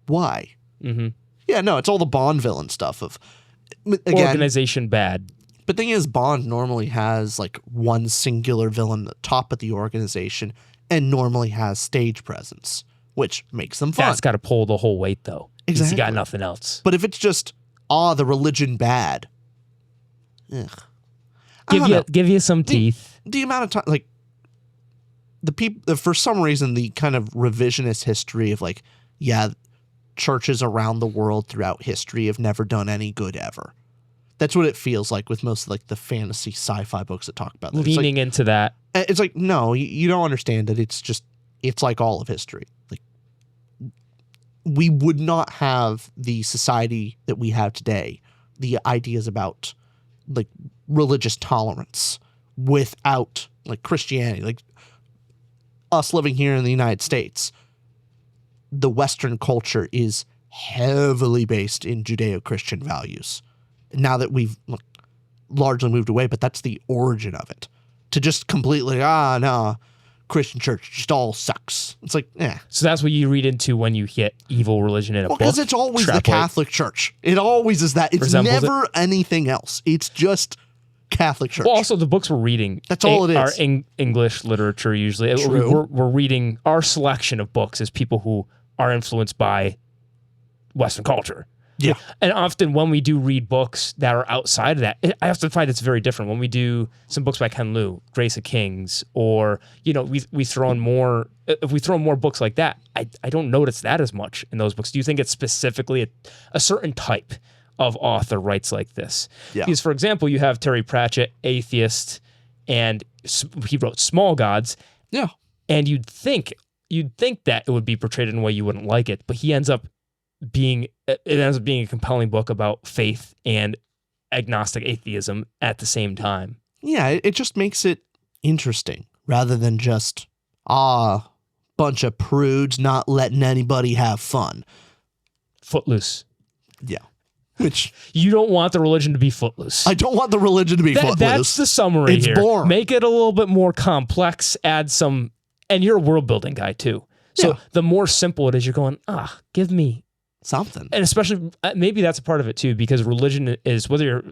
why? Yeah, no, it's all the Bond villain stuff of again, organization bad. But the thing is, Bond normally has like one singular villain at the top of the organization and normally has stage presence, which makes them fun. That's got to pull the whole weight though. Exactly. You got nothing else. But if it's just, the religion bad. Give you some teeth. The amount of time, like, the people, for some reason, the kind of revisionist history of like, churches around the world throughout history have never done any good ever. That's what it feels like with most of like the fantasy sci-fi books that talk about that. Leaning into that. It's like, no, you don't understand it. It's like all of history. Like we would not have the society that we have today, the ideas about like religious tolerance without like Christianity, like us living here in the United States. The Western culture is heavily based in Judeo-Christian values. Now that we've largely moved away, but that's the origin of it. To just completely, no, Christian church just all sucks. It's like, So that's what you read into when you hit evil religion in a book? Because it's always the Catholic Church. It always is that. It's never anything else. It's just Catholic Church. Well, also the books we're reading. That's all it is. Are English literature usually. True. We're reading our selection of books as people who are influenced by Western culture. Yeah. And often when we do read books that are outside of that, I often find it's very different. When we do some books by Ken Liu, Grace of Kings, or, we throw in more, if we throw in more books like that, I don't notice that as much in those books. Do you think it's specifically a certain type of author writes like this? Yeah. Because, for example, you have Terry Pratchett, atheist, and he wrote Small Gods. Yeah. And you'd think that it would be portrayed in a way you wouldn't like it, but it ends up being a compelling book about faith and agnostic atheism at the same time. Yeah, it just makes it interesting rather than just bunch of prudes not letting anybody have fun. Footloose. Yeah. Which you don't want the religion to be footloose. I don't want the religion to be footloose. That's the summary it's here. Boring. Make it a little bit more complex, add some, and you're a world building guy too. So the more simple it is, you're going, give me something. And especially, maybe that's a part of it too, because religion is, whether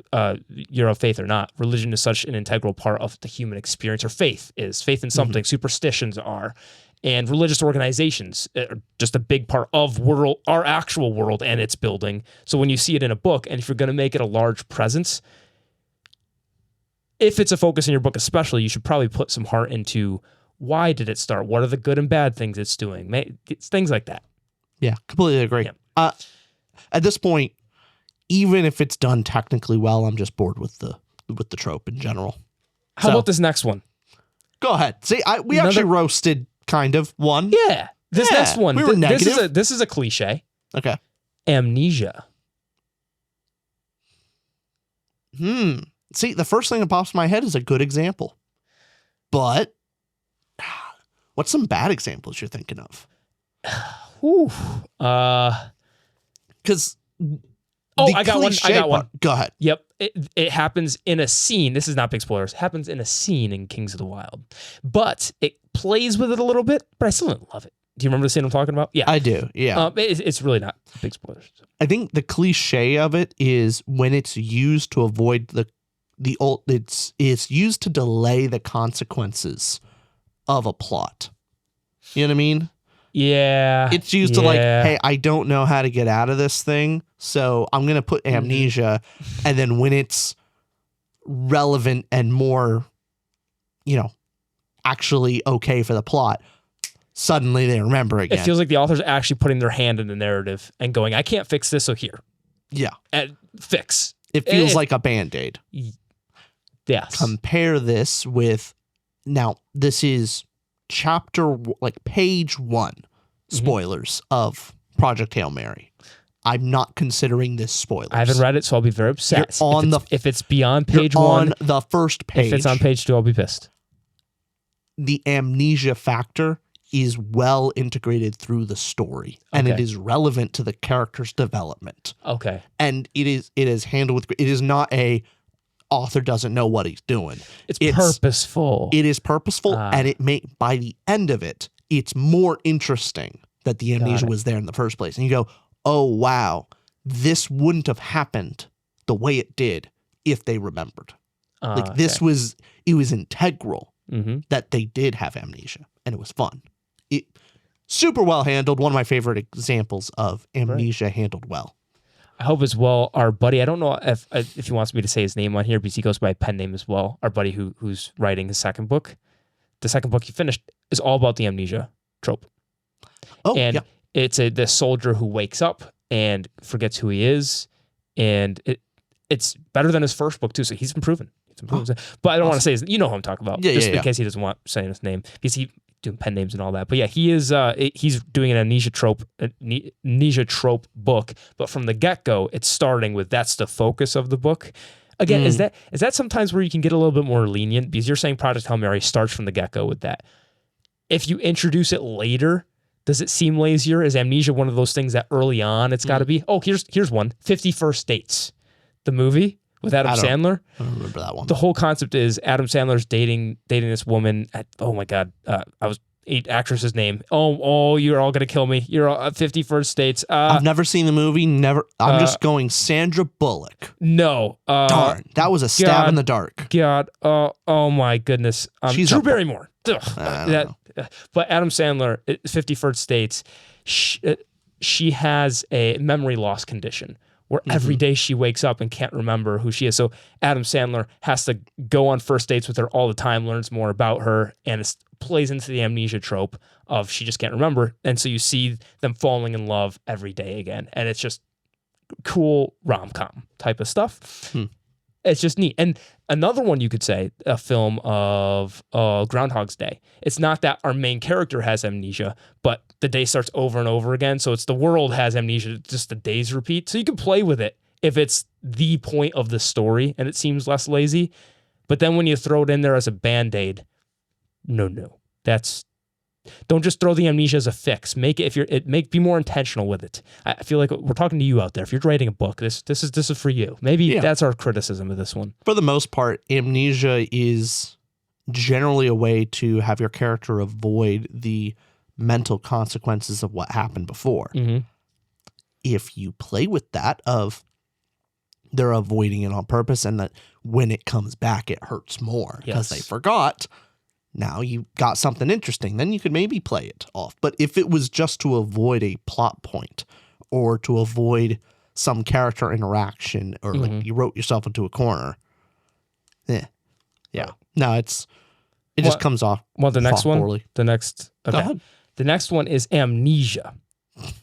you're of faith or not, religion is such an integral part of the human experience, or faith in something, superstitions are, and religious organizations are just a big part of our actual world and its building. So when you see it in a book, and if you're going to make it a large presence, if it's a focus in your book especially, you should probably put some heart into why did it start? What are the good and bad things it's doing? It's things like that. Yeah, completely agree. Yeah. At this point, even if it's done technically well, I'm just bored with the trope in general. How about this next one? Go ahead. See, we actually roasted kind of one. Yeah. This next one. We were negative. This is a cliche. Okay. Amnesia. See, the first thing that pops in my head is a good example. But what's some bad examples you're thinking of? Because I got one. Go ahead. Yep. It happens in a scene. This is not big spoilers. It happens in a scene in Kings of the Wild. But it plays with it a little bit, but I still don't love it. Do you remember the scene I'm talking about? Yeah. I do, yeah. It's really not big spoilers. I think the cliche of it is when it's used to avoid it's used to delay the consequences of a plot. You know what I mean? Yeah. It's used to hey, I don't know how to get out of this thing, so I'm going to put amnesia, and then when it's relevant and more, actually okay for the plot, suddenly they remember again. It feels like the author's actually putting their hand in the narrative and going, I can't fix this, so here. Yeah. And fix. It feels like a Band-Aid. Yes. Compare this with, now, this is page 1 spoilers of Project Hail Mary. I'm not considering this spoilers. I haven't read it, so I'll be very upset. If it's beyond page you're 1, on the first page. If it's on page 2, I'll be pissed. The amnesia factor is well integrated through the story, and it is relevant to the character's development. Okay. And it is handled with, it is not a author doesn't know what he's doing. It's purposeful. It is purposeful, and by the end of it, it's more interesting that the amnesia was there in the first place. And you go, oh, wow, this wouldn't have happened the way it did if they remembered. It was integral that they did have amnesia, and it was fun. Super well handled. One of my favorite examples of amnesia handled well. I hope as well, our buddy, I don't know if he wants me to say his name on here because he goes by a pen name as well. Our buddy who's writing his second book. The second book he finished is all about the amnesia trope. Oh, and it's this soldier who wakes up and forgets who he is. And it's better than his first book too. So he's improving. But I don't want to say his, you know who I'm talking about. In case he doesn't want saying his name. Because doing pen names and all that. But yeah, he's doing an amnesia trope book, but from the get-go, it's starting with that's the focus of the book. Again, is that sometimes where you can get a little bit more lenient? Because you're saying Project Hail Mary starts from the get-go with that. If you introduce it later, does it seem lazier? Is Amnesia one of those things that early on it's got to be? Oh, here's one. 50 First Dates, the movie with Adam Sandler. I don't remember that one. The whole concept is Adam Sandler's dating this woman. Oh my God, actress's name. Oh, you're all gonna kill me. You're all 50 First Dates. I've never seen the movie. Never. I'm just going Sandra Bullock. No. Darn, that was a stab in the dark. God. Oh my goodness. She's Drew Barrymore. But Adam Sandler, 50 First Dates. She has a memory loss condition where every day she wakes up and can't remember who she is. So Adam Sandler has to go on first dates with her all the time, learns more about her, and it plays into the amnesia trope of she just can't remember. And so you see them falling in love every day again. And it's just cool rom-com type of stuff. It's just neat. And another one you could say, a film of Groundhog's Day. It's not that our main character has amnesia, but the day starts over and over again. So it's the world has amnesia, just the days repeat. So you can play with it if it's the point of the story and it seems less lazy. But then when you throw it in there as a Band-Aid, no. Don't just throw the amnesia as a fix. Make it be more intentional with it. I feel like we're talking to you out there. If you're writing a book, this is for you. Maybe that's our criticism of this one. For the most part, amnesia is generally a way to have your character avoid the mental consequences of what happened before. If you play with that of they're avoiding it on purpose and that when it comes back, it hurts more because they forgot. Now you got something interesting, then you could maybe play it off. But if it was just to avoid a plot point or to avoid some character interaction or like you wrote yourself into a corner, no, it just comes off. Well, the next one, poorly. The next one is Amnesia.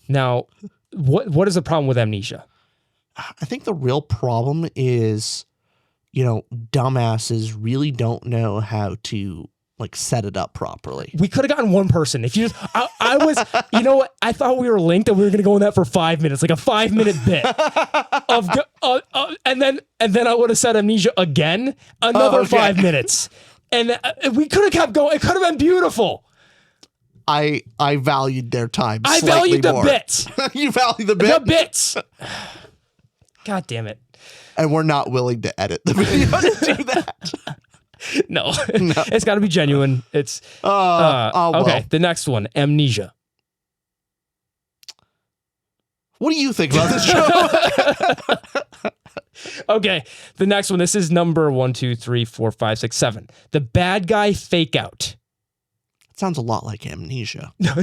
Now, what is the problem with Amnesia? I think the real problem is, dumbasses really don't know how to set it up properly. We could have gotten one person. If you just, I was, what? I thought we were linked and we were going to go in that for 5 minutes, like a 5-minute bit and then I would have said Amnesia again, another 5 minutes. And we could have kept going. It could have been beautiful. I valued their time. I valued the bits. You value the bit? The bits. God damn it. And we're not willing to edit the video to do that. No. It's got to be genuine. It's okay. The next one, Amnesia. What do you think about this show? Okay, the next one. This is number 1, 2, 3, 4, 5, 6, 7. The Bad Guy Fakeout. It sounds a lot like Amnesia. I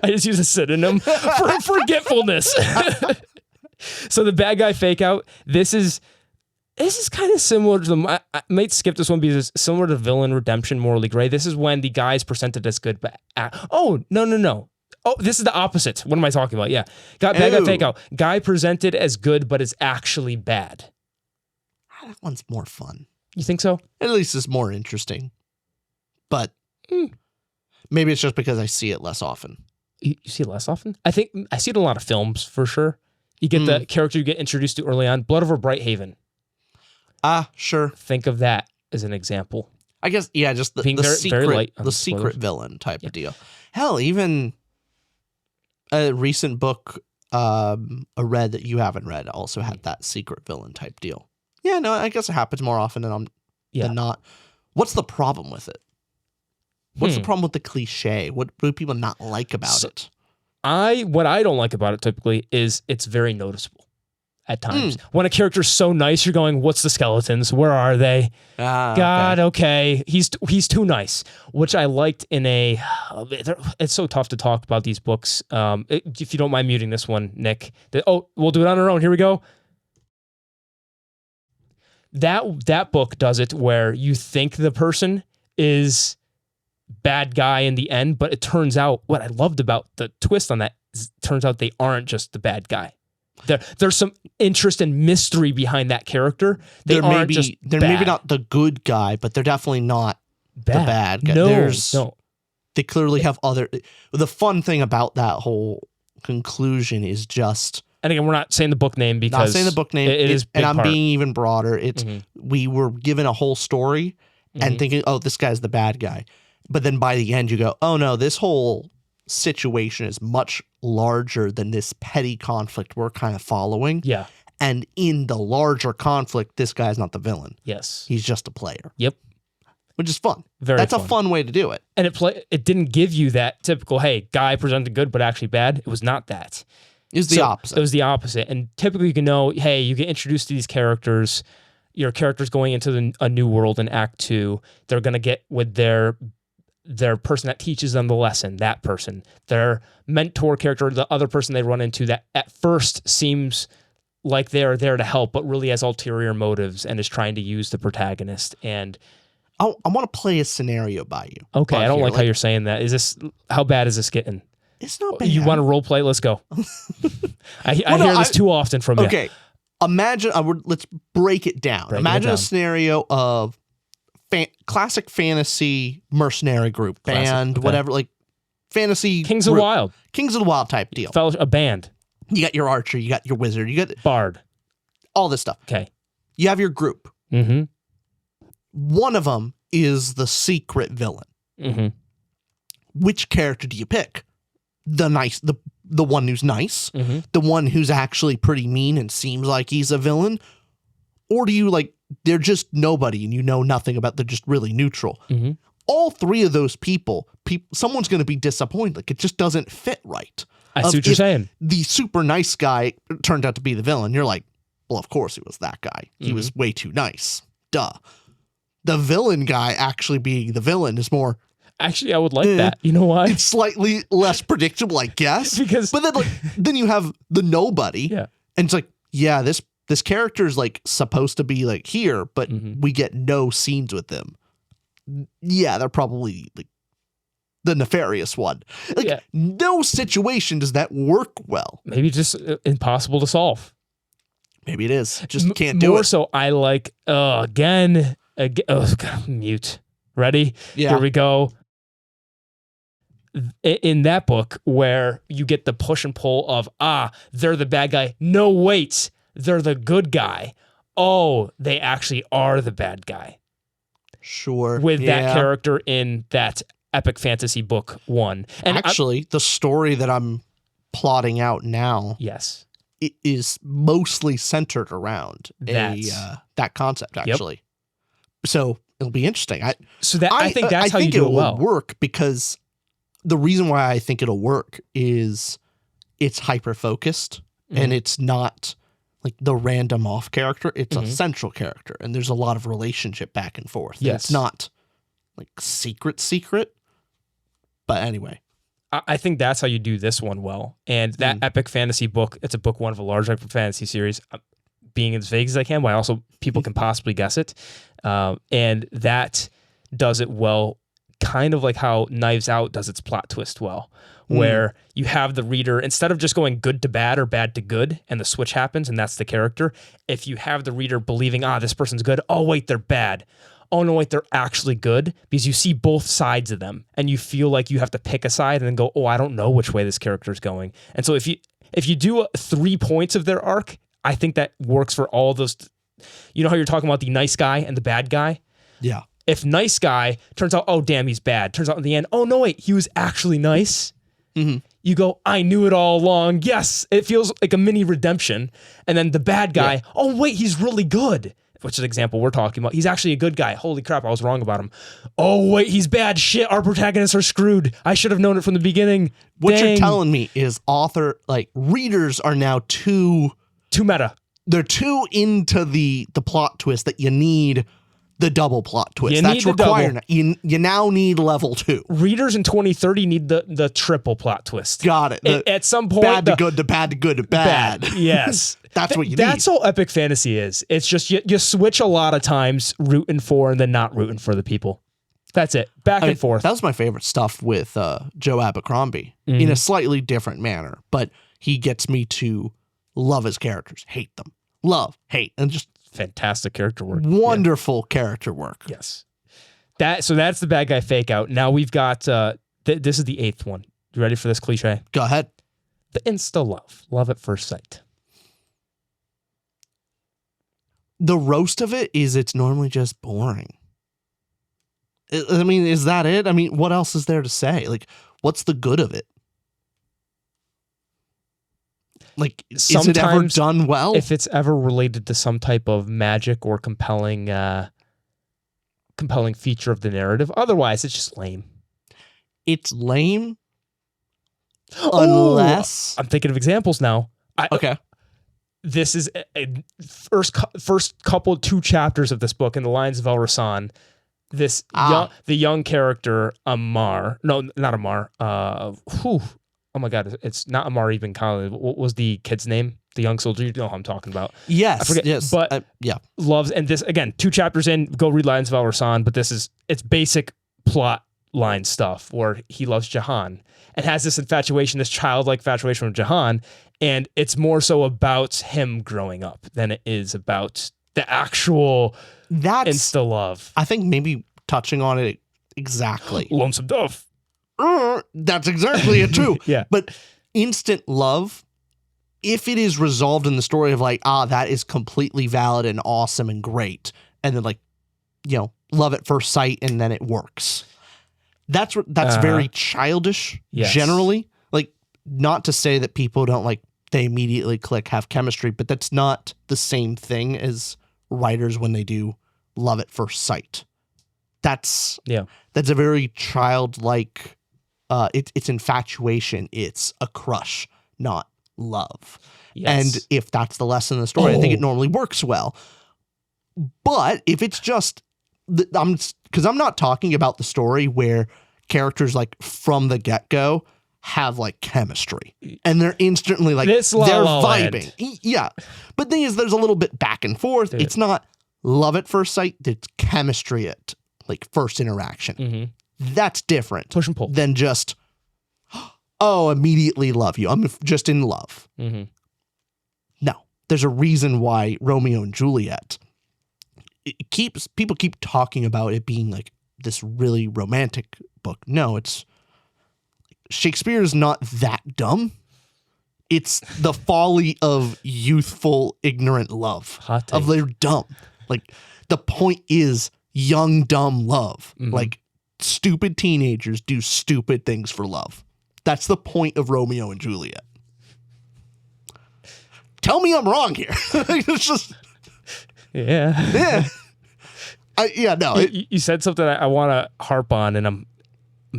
just use a synonym for forgetfulness. So the Bad Guy Fakeout. This is kind of similar to I might skip this one because it's similar to Villain Redemption, Morally Gray. This is when the guy is presented as good, but no. Oh, this is the opposite. What am I talking about? Yeah. Bad Guy Fakeout. Guy presented as good, but is actually bad. That one's more fun. You think so? At least it's more interesting. But maybe it's just because I see it less often. You see it less often? I think I see it in a lot of films for sure. You get the character you get introduced to early on. Blood Over Brighthaven. Sure. Think of that as an example. I guess, just the secret villain type of deal. Hell, even a recent book I read that you haven't read also had that secret villain type deal. Yeah, no, I guess it happens more often than not. What's the problem with it? What's the problem with the cliche? What do people not like about it? What I don't like about it typically is it's very noticeable. At times, when a character's so nice, you're going, "What's the skeletons? Where are they?" God, okay. He's too nice, which I liked in a. It's so tough to talk about these books. If you don't mind muting this one, Nick. We'll do it on our own. Here we go. That book does it where you think the person is bad guy in the end, but it turns out what I loved about the twist on that is, it turns out they aren't just the bad guy. There's some interest and mystery behind that character. They're maybe not the good guy, but they're definitely not bad guy. No. They clearly have other. The fun thing about that whole conclusion is just. And again, we're not saying the book name because Not saying the book name. it is big and I'm part. being even broader. It's we were given a whole story and thinking, oh, this guy's the bad guy. But then by the end you go, oh no, this whole situation is much larger than this petty conflict we're kind of following. Yeah. And in the larger conflict, this guy's not the villain. Yes. He's just a player. Yep. Which is fun. That's a fun way to do it. And it didn't give you that typical, hey, guy presented good but actually bad. It was not that. It was the opposite. It was the opposite. And typically you can know, hey, you get introduced to these characters. Your character's going into a new world in Act 2. They're going to get with their person that teaches them the lesson, that person. Their mentor character, the other person they run into that at first seems like they're there to help, but really has ulterior motives and is trying to use the protagonist. And I want to play a scenario by you. Okay, I don't like how you're saying that. How bad is this getting? It's not bad. You want to role play? Let's go. I hear this too often from you. Okay, imagine. Let's break it down. Imagine a scenario of classic fantasy mercenary group, band, whatever, like fantasy Kings of the Wild. Kings of the Wild type deal. A band. You got your archer, you got your wizard, you got bard, all this stuff. Okay. You have your group. Mm-hmm. One of them is the secret villain. Mm-hmm. Which character do you pick? The one who's nice, the one who's actually pretty mean and seems like he's a villain, or do you they're just nobody and you know nothing about, they're just really neutral. All three of those people, someone's going to be disappointed. Like, it just doesn't fit right. I see what you're saying. The super nice guy turned out to be the villain. You're like, well, of course he was that guy. He was way too nice. Duh. The villain guy actually being the villain is more. Actually, I would like that. You know why? It's slightly less predictable, I guess. But then you have the nobody. Yeah. And it's like, yeah, this character is supposed to be here, but we get no scenes with them. Yeah, they're probably the nefarious one. No situation does that work well. Maybe just impossible to solve. Maybe it is. Just can't do it. More so, I again. Oh, God, mute. Ready? Yeah. Here we go. In that book where you get the push and pull of, they're the bad guy. No, wait, they're the good guy. Oh, they actually are the bad guy. Sure. With that character in that epic fantasy book 1. And actually, the story that I'm plotting out now. Yes. It is mostly centered around that concept, actually. Yep. So it'll be interesting. I think that's how you do it well. I think it will work because the reason why I think it'll work is it's hyper-focused and it's not the random off character. It's a central character and there's a lot of relationship back and forth. Yes. It's not secret. But anyway. I think that's how you do this one well. And that epic fantasy book, it's a book 1 of a large epic fantasy series. Being as vague as I can, but also people can possibly guess it. And that does it well, kind of like how Knives Out does its plot twist well, where you have the reader, instead of just going good to bad or bad to good, and the switch happens, and that's the character, if you have the reader believing, this person's good, oh, wait, they're bad. Oh, no, wait, they're actually good, because you see both sides of them, and you feel like you have to pick a side and then go, oh, I don't know which way this character's going. And so if you do 3 points of their arc, I think that works for all those. You know how you're talking about the nice guy and the bad guy? Yeah. If nice guy turns out, oh, damn, he's bad. Turns out in the end, oh, no, wait, he was actually nice. You go, I knew it all along. Yes, it feels like a mini redemption. And then the bad guy, oh, wait, he's really good. Which is an example we're talking about. He's actually a good guy. Holy crap, I was wrong about him. Oh, wait, he's bad. Shit, our protagonists are screwed. I should have known it from the beginning. What you're telling me is readers are now too meta. They're too into the plot twist that you need the double plot twist. That's required. You now need level 2. Readers in 2030 need the triple plot twist. Got it. At some point, bad to good to bad to good to bad. Yes. That's what you need. That's all epic fantasy is. It's just you switch a lot of times, rooting for and then not rooting for the people. That's it. Back and forth. That was my favorite stuff with Joe Abercrombie in a slightly different manner, but he gets me to love his characters, hate them, love, hate, and just fantastic character work. Wonderful character work. Yes. So that's the Bad Guy Fakeout. Now we've got this is the 8th one. You ready for this cliche? Go ahead. The insta love at first sight. The roast of it is it's normally just boring. I mean, is that it? I mean, what else is there to say? Like, what's the good of it? Like, is it ever done well? If it's ever related to some type of magic or compelling feature of the narrative. Otherwise, it's just lame. It's lame unless... I'm thinking of examples now. Okay. This is a first couple 2 chapters of this book in the Lions of El Rasan. The young character Amar. No, not Amar. Oh my God, it's not Amar Ibn Khalid. What was the kid's name? The young soldier. You know who I'm talking about. Yes. I forget, yes. But yeah. Loves, and this, again, 2 chapters in, go read Lions of El Rasan, but it's basic plot line stuff where he loves Jahan and has this childlike infatuation with Jahan, and it's more so about him growing up than it is about the actual insta love. I think maybe touching on it exactly. Lonesome Dove. That's exactly it too. Yeah. But instant love, if it is resolved in the story of like, that is completely valid and awesome and great, and then like, love at first sight, and then it works. That's very childish, generally. Like, not to say that people don't like, they immediately click, have chemistry, but that's not the same thing as writers when they do love at first sight. That's a very childlike, it's infatuation. It's a crush, not love. Yes. And if that's the lesson in the story, I think it normally works well. But if it's just, because I'm not talking about the story where characters like from the get-go have like chemistry and they're instantly like, they're vibing. Yeah. But the thing is, there's a little bit back and forth. Dude. It's not love at first sight. It's chemistry at like first interaction. Mm-hmm. That's different. Push and pull. Than just, immediately love you. I'm just in love. Mm-hmm. No, there's a reason why Romeo and Juliet, people keep talking about it being like this really romantic book. No, Shakespeare is not that dumb. It's the folly of youthful, ignorant love. Of they're dumb. Like, the point is young, dumb love. Mm-hmm. Like, stupid teenagers do stupid things for love. That's the point of Romeo and Juliet. Tell me I'm wrong here. It's just... Yeah. Yeah. You said something I want to harp on, and I'm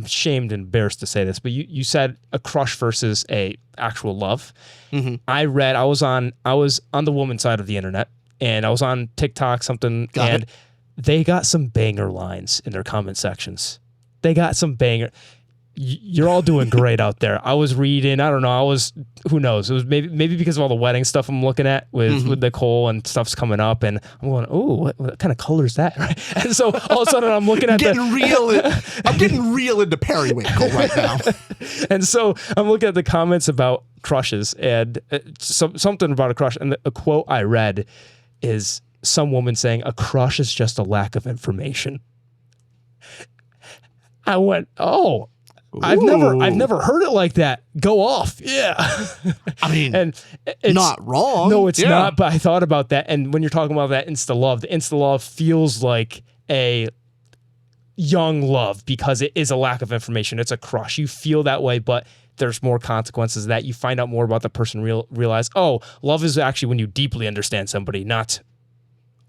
ashamed and embarrassed to say this, but you said a crush versus a actual love. Mm-hmm. I was on the woman side of the internet, and I was on TikTok, they got some banger lines in their comment sections. They got some banger. You're all doing great out there. I was reading, I don't know, who knows? It was maybe because of all the wedding stuff I'm looking at with Nicole and stuff's coming up, and I'm going, what kind of color is that? Right? And so all of a sudden I'm looking at I'm getting real into periwinkle right now. And so I'm looking at the comments about crushes, and something about a crush, and a quote I read is some woman saying, "A crush is just a lack of information." I went, oh. Ooh. I've never heard it like that. Go off. Yeah. I mean, and it's not wrong. No, it's not. But I thought about that. And when you're talking about that insta love, the insta love feels like a young love because it is a lack of information. It's a crush. You feel that way, but there's more consequences that you find out more about the person, realize, love is actually when you deeply understand somebody, not,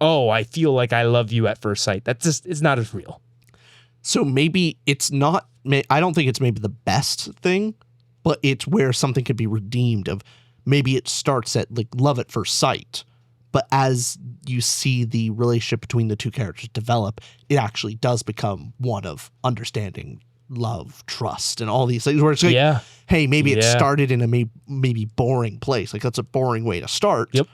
I feel like I love you at first sight. That's just, it's not as real. So maybe it's not, I don't think it's maybe the best thing, but it's where something could be redeemed of maybe it starts at like love at first sight, but as you see the relationship between the two characters develop, it actually does become one of understanding, love, trust, and all these things where it's like, hey, maybe it started in a maybe boring place. Like that's a boring way to start. Yep.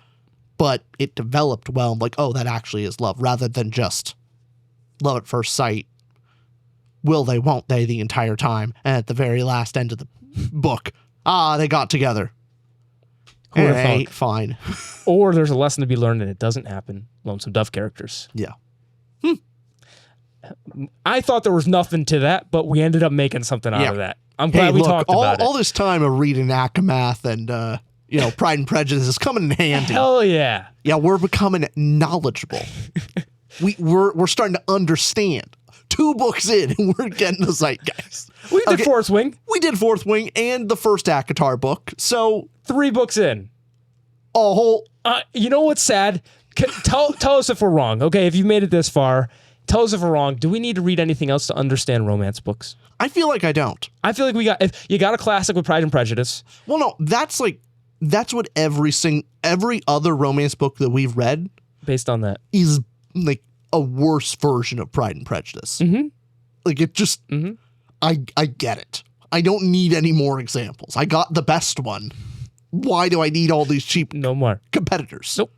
But it developed well. I'm like, that actually is love rather than just love at first sight. Will they, won't they the entire time. And at the very last end of the book, they got together. Hey, fine. Or there's a lesson to be learned and it doesn't happen. Lonesome Dove characters. Yeah. I thought there was nothing to that, but we ended up making something out of that. I'm glad Hey, we look, talked about it. All this time of reading Akamath and Pride and Prejudice is coming in handy. Hell yeah. Yeah, we're becoming knowledgeable. we're starting to understand. 2 books in, and we're getting the zeitgeist. We did Fourth Wing. We did Fourth Wing and the first ACOTAR book. So 3 books in. a whole. You know what's sad? Tell us if we're wrong. Okay, if you made it this far, tell us if we're wrong. Do we need to read anything else to understand romance books? I feel like I don't. I feel like if you got a classic with Pride and Prejudice. Well, no, that's what every other romance book that we've read Based on that. is like a worse version of Pride and Prejudice. Mm-hmm. Like it just, I get it. I don't need any more examples. I got the best one. Why do I need all these cheap No more. competitors? Nope.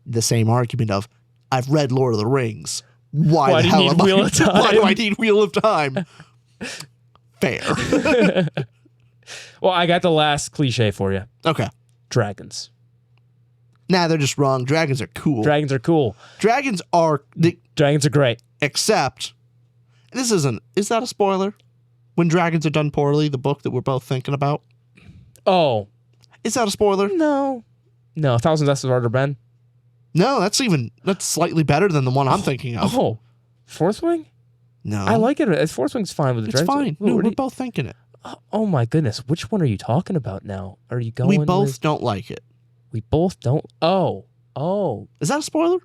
The same argument of, I've read Lord of the Rings. Why do the you hell need am Wheel of Time? Why do I need Wheel of Time? Fair. Well, I got the last cliche for you. Okay. Dragons. Nah, they're just wrong. Dragons are cool. Dragons are cool. Dragons are Dragons are great. except is that a spoiler? When Dragons Are Done Poorly, the book that we're both thinking about. Oh. Is that a spoiler? No. No, Thousand Deaths of Arthur Ben. No, that's slightly better than the one I'm thinking of. Oh. Fourth Wing? No. I like it. Fourth Wing's fine with the It's Dragons. fine. No, we're both thinking it. Oh my goodness. Which one are you talking about now? Are you going We both with- don't like it. We both don't. Oh. Is that a spoiler?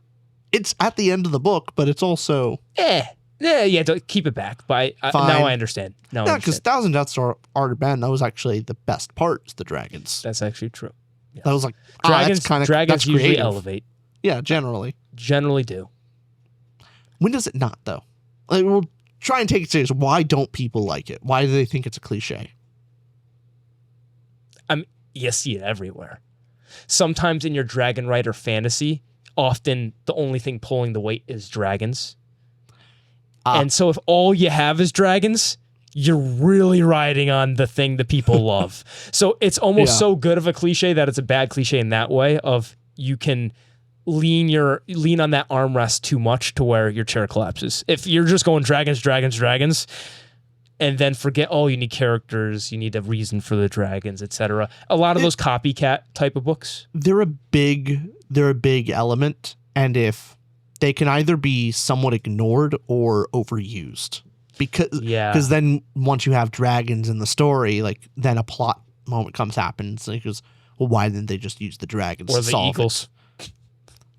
It's at the end of the book, but it's also Yeah, keep it back. But Fine. now I understand. yeah, because Thousand Deaths of Arthur Ben, that was actually the best part. Is the dragons. That's actually true. Yeah. That was like Dragons that's usually creative. elevate. Yeah, generally. Generally do. When does it not though? Like, we'll try and take it serious. Why don't people like it? Why do they think it's a cliche? You see it everywhere. Sometimes in your Dragon Rider fantasy, often the only thing pulling the weight is dragons. And so if all you have is dragons, you're really riding on the thing that people love. So it's almost so good of a cliche that it's a bad cliche in that way of you can lean on that armrest too much to where your chair collapses. If you're just going dragons, and then forget, you need characters, you need a reason for the dragons, etc. A lot of those copycat type of books. They're a big element, and if they can either be somewhat ignored or overused, because then once you have dragons in the story, like then a plot moment happens, like, well, why didn't they just use the dragons Or to the solve eagles. it?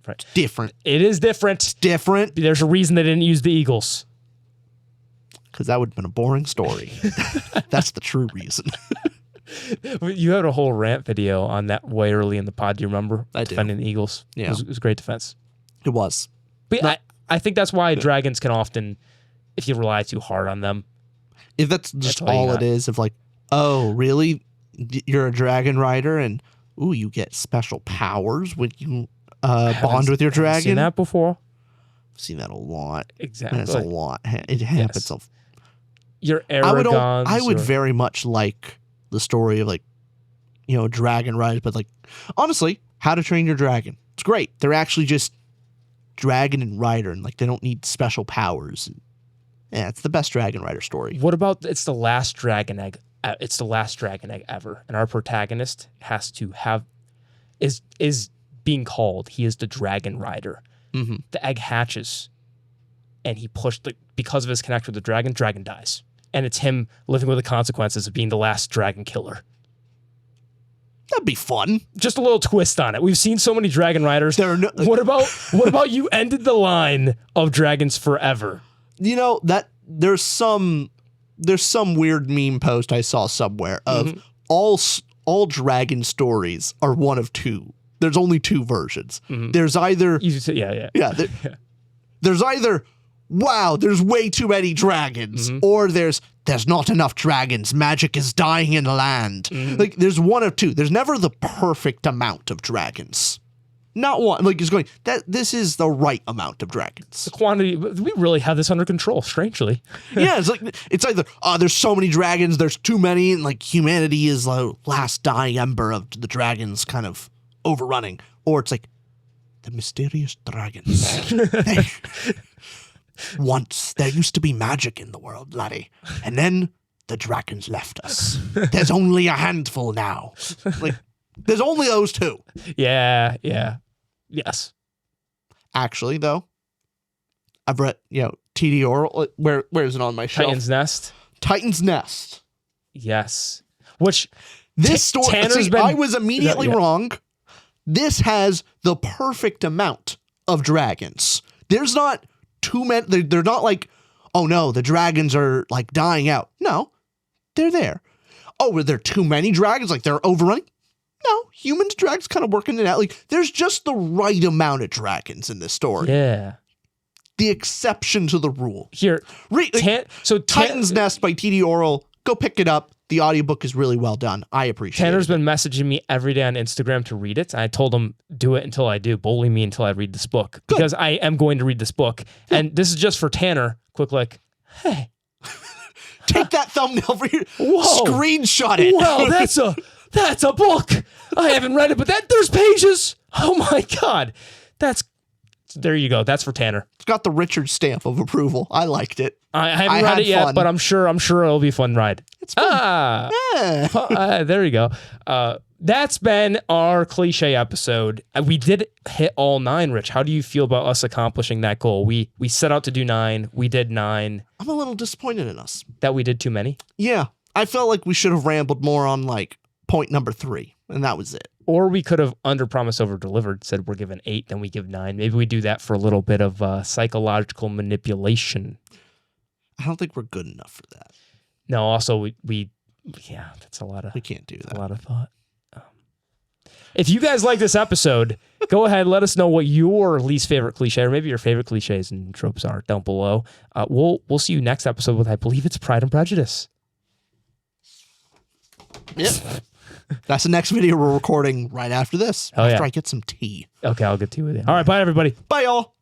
Right. It's different. It is different. It's different. There's a reason they didn't use the eagles. Because that would have been a boring story. That's the true reason. You had a whole rant video on that way early in the pod. Do you remember? I do. Defending the eagles. Yeah. It was a great defense. It was. But I think that's why dragons can often, if you rely too hard on them. If that's just all you all got. it is, of like, oh, really? You're a dragon rider, and you get special powers when you bond with your dragon. Seen that before? I've seen that a lot. Exactly. That's a lot. It happens. Yes. Your I Aragons. would very much like the story of dragon riders, but like honestly, How to Train Your Dragon. It's great. They're actually just dragon and rider, and like they don't need special powers. Yeah, it's the best dragon rider story. What about it's the last dragon egg? It's the last dragon egg ever, and our protagonist has to have is being called. He is the dragon rider. Mm-hmm. The egg hatches, and he pushed because of his connection with the dragon dies, and it's him living with the consequences of being the last dragon killer. That'd be fun. Just a little twist on it. We've seen so many dragon riders. What about you ended the line of dragons forever? You know that there's some weird meme post I saw somewhere of all dragon stories are one of two. There's only two versions. Mm-hmm. There's either there's either wow, there's way too many dragons, or there's not enough dragons. Magic is dying in the land. Like there's one of two. There's never the perfect amount of dragons. Not one. Like it's going that this is the right amount of dragons. The quantity. We really have this under control. Strangely. Yeah, it's either there's so many dragons, there's too many, and like humanity is the last dying ember of the dragons kind of overrunning, or it's like the mysterious dragons. Once there used to be magic in the world, laddie, and then the dragons left us. There's only a handful now. Like, there's only those two. Yeah. Yes. Actually, though, I've read, TD Oral. Where is it on my shelf? Titan's Nest. Yes. Which this story, I was immediately wrong. This has the perfect amount of dragons. There's not too many. They're not like, oh no, the dragons are like dying out. No, they're there. Oh, were there too many dragons? Like they're overrunning? No, humans, dragons kind of working it out. Like there's just the right amount of dragons in this story. Yeah. The exception to the rule. Here. Titan's Nest by TD Oral. Go pick it up. The audiobook is really well done. I appreciate it. Tanner's been messaging me every day on Instagram to read it. I told him, do it until I do. Bully me until I read this book. Good. Because I am going to read this book. Yeah. And this is just for Tanner. Quick, like, hey. Take that thumbnail for you. Whoa. Screenshot it. Wow, that's a book. I haven't read it, but there's pages. Oh my God. There you go. That's for Tanner. It's got the Richard stamp of approval. I liked it. I haven't read it yet, but I'm sure it'll be a fun ride. It's fun. There you go. That's been our cliche episode. We did hit all 9, Rich. How do you feel about us accomplishing that goal? We set out to do 9. We did 9. I'm a little disappointed in us. That we did too many? Yeah. I felt like we should have rambled more on like point number 3, and that was it. Or we could have under-promised, over-delivered, said we're giving 8, then we give 9. Maybe we do that for a little bit of psychological manipulation. I don't think we're good enough for that. No, also, that's a lot of... We can't do that. A lot of thought. If you guys like this episode, go ahead, let us know what your least favorite cliche, or maybe your favorite cliches and tropes are down below. We'll see you next episode with, I believe it's Pride and Prejudice. Yep. That's the next video we're recording right after this. I get some tea. Okay, I'll get tea with you. All right, bye, everybody. Bye, y'all.